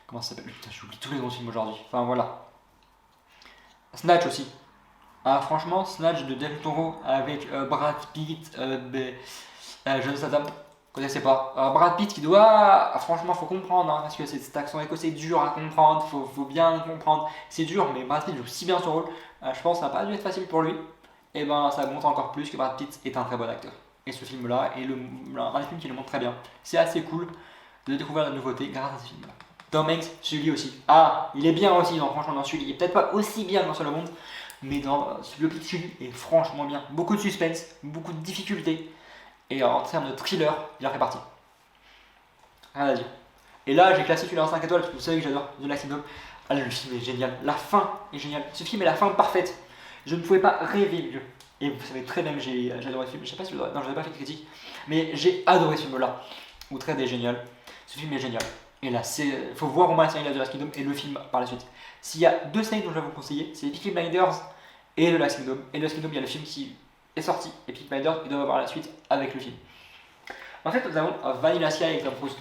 comment ça s'appelle? Putain, j'oublie tous les noms de films aujourd'hui. Enfin voilà. Snatch aussi. Ah, franchement, Snatch de Del Toro avec Brad Pitt, Jason Statham, connaissez pas. Brad Pitt qui doit, franchement, faut comprendre, hein, parce que cet accent écossais dur à comprendre, faut bien comprendre. C'est dur, mais Brad Pitt joue si bien son rôle, je pense que ça n'a pas dû être facile pour lui. Et ben, ça montre encore plus que Brad Pitt est un très bon acteur. Et ce film-là est un film qui le montre très bien. C'est assez cool de découvrir la nouveauté grâce à ce film-là. Tom Hanks, Sully aussi. Ah, il est bien aussi, franchement, dans Sully. Il est peut-être pas aussi bien dans Seul au monde, mais dans le Biopic Sully est franchement bien. Beaucoup de suspense, beaucoup de difficultés. Et en termes de thriller, il en fait partie. Rien à dire. Et là, j'ai classé celui-là en 5 étoiles parce que vous savez que j'adore The Last Kingdom. Ah, le film est génial. La fin est géniale. Ce film est la fin parfaite. Je ne pouvais pas rêver mieux. Et vous savez très bien que j'ai adoré ce film. Je sais pas si vous non, je n'avais pas fait de critique, mais j'ai adoré ce film-là. Outrade est génial. Ce film est génial. Et là, il faut voir au moins la série de The Last Kingdom et le film par la suite. S'il y a deux séries dont je vais vous conseiller, c'est Peaky Blinders et The Last Kingdom. Et The Last Kingdom, il y a le film qui est sorti. Et Peaky Blinders, il doit avoir la suite avec le film. En fait, nous avons Vanilla Sky avec Tom Cruise,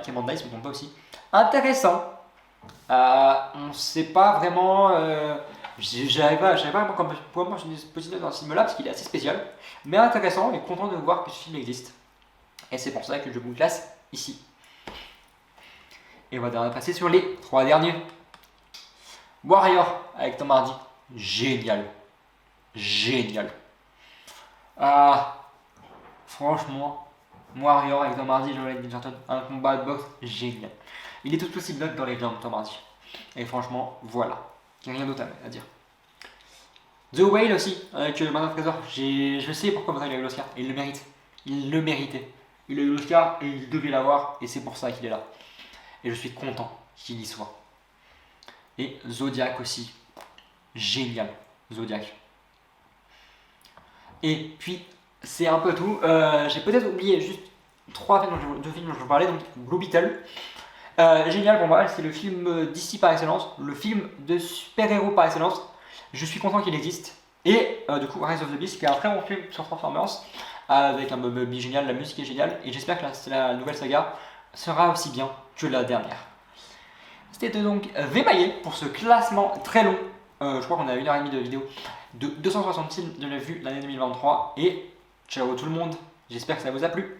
qui est Monday, je me trompe pas aussi. Intéressant. On ne sait pas vraiment. J'avais pas vraiment comment je me positionner dans ce film-là parce qu'il est assez spécial. Mais intéressant et content de voir que ce film existe. Et c'est pour ça que je vous le classe ici. Et on va passer sur les 3 derniers. Warrior avec Tom Hardy. Génial. Génial. Franchement, Warrior avec Tom Hardy, Joel Edgerton, un combat de boxe génial. Il est tout aussi bien que dans les jambes, Tom Hardy. Et franchement, voilà. Il n'y a rien d'autre à dire. The Whale aussi, avec Brendan Fraser. Je sais pourquoi il a eu l'Oscar. Il le mérite. Il le méritait. Il a eu l'Oscar et il devait l'avoir. Et c'est pour ça qu'il est là. et je suis content qu'il y soit. Et Zodiac aussi, génial, Zodiac. Et puis, c'est un peu tout. J'ai peut-être oublié juste deux films dont je vous parlais, donc Blue Beetle. Génial pour moi, c'est le film d'ici par excellence, le film de super-héros par excellence. Je suis content qu'il existe. Et du coup, Rise of the Beast, qui est un très bon film sur Transformers, avec un Bumblebee génial, la musique est géniale, et j'espère que la nouvelle saga sera aussi bien que la dernière. C'était donc Vémaillé pour ce classement très long. Je crois qu'on a 1h30 de vidéo de 260 films de la vue l'année 2023. Et ciao tout le monde, j'espère que ça vous a plu.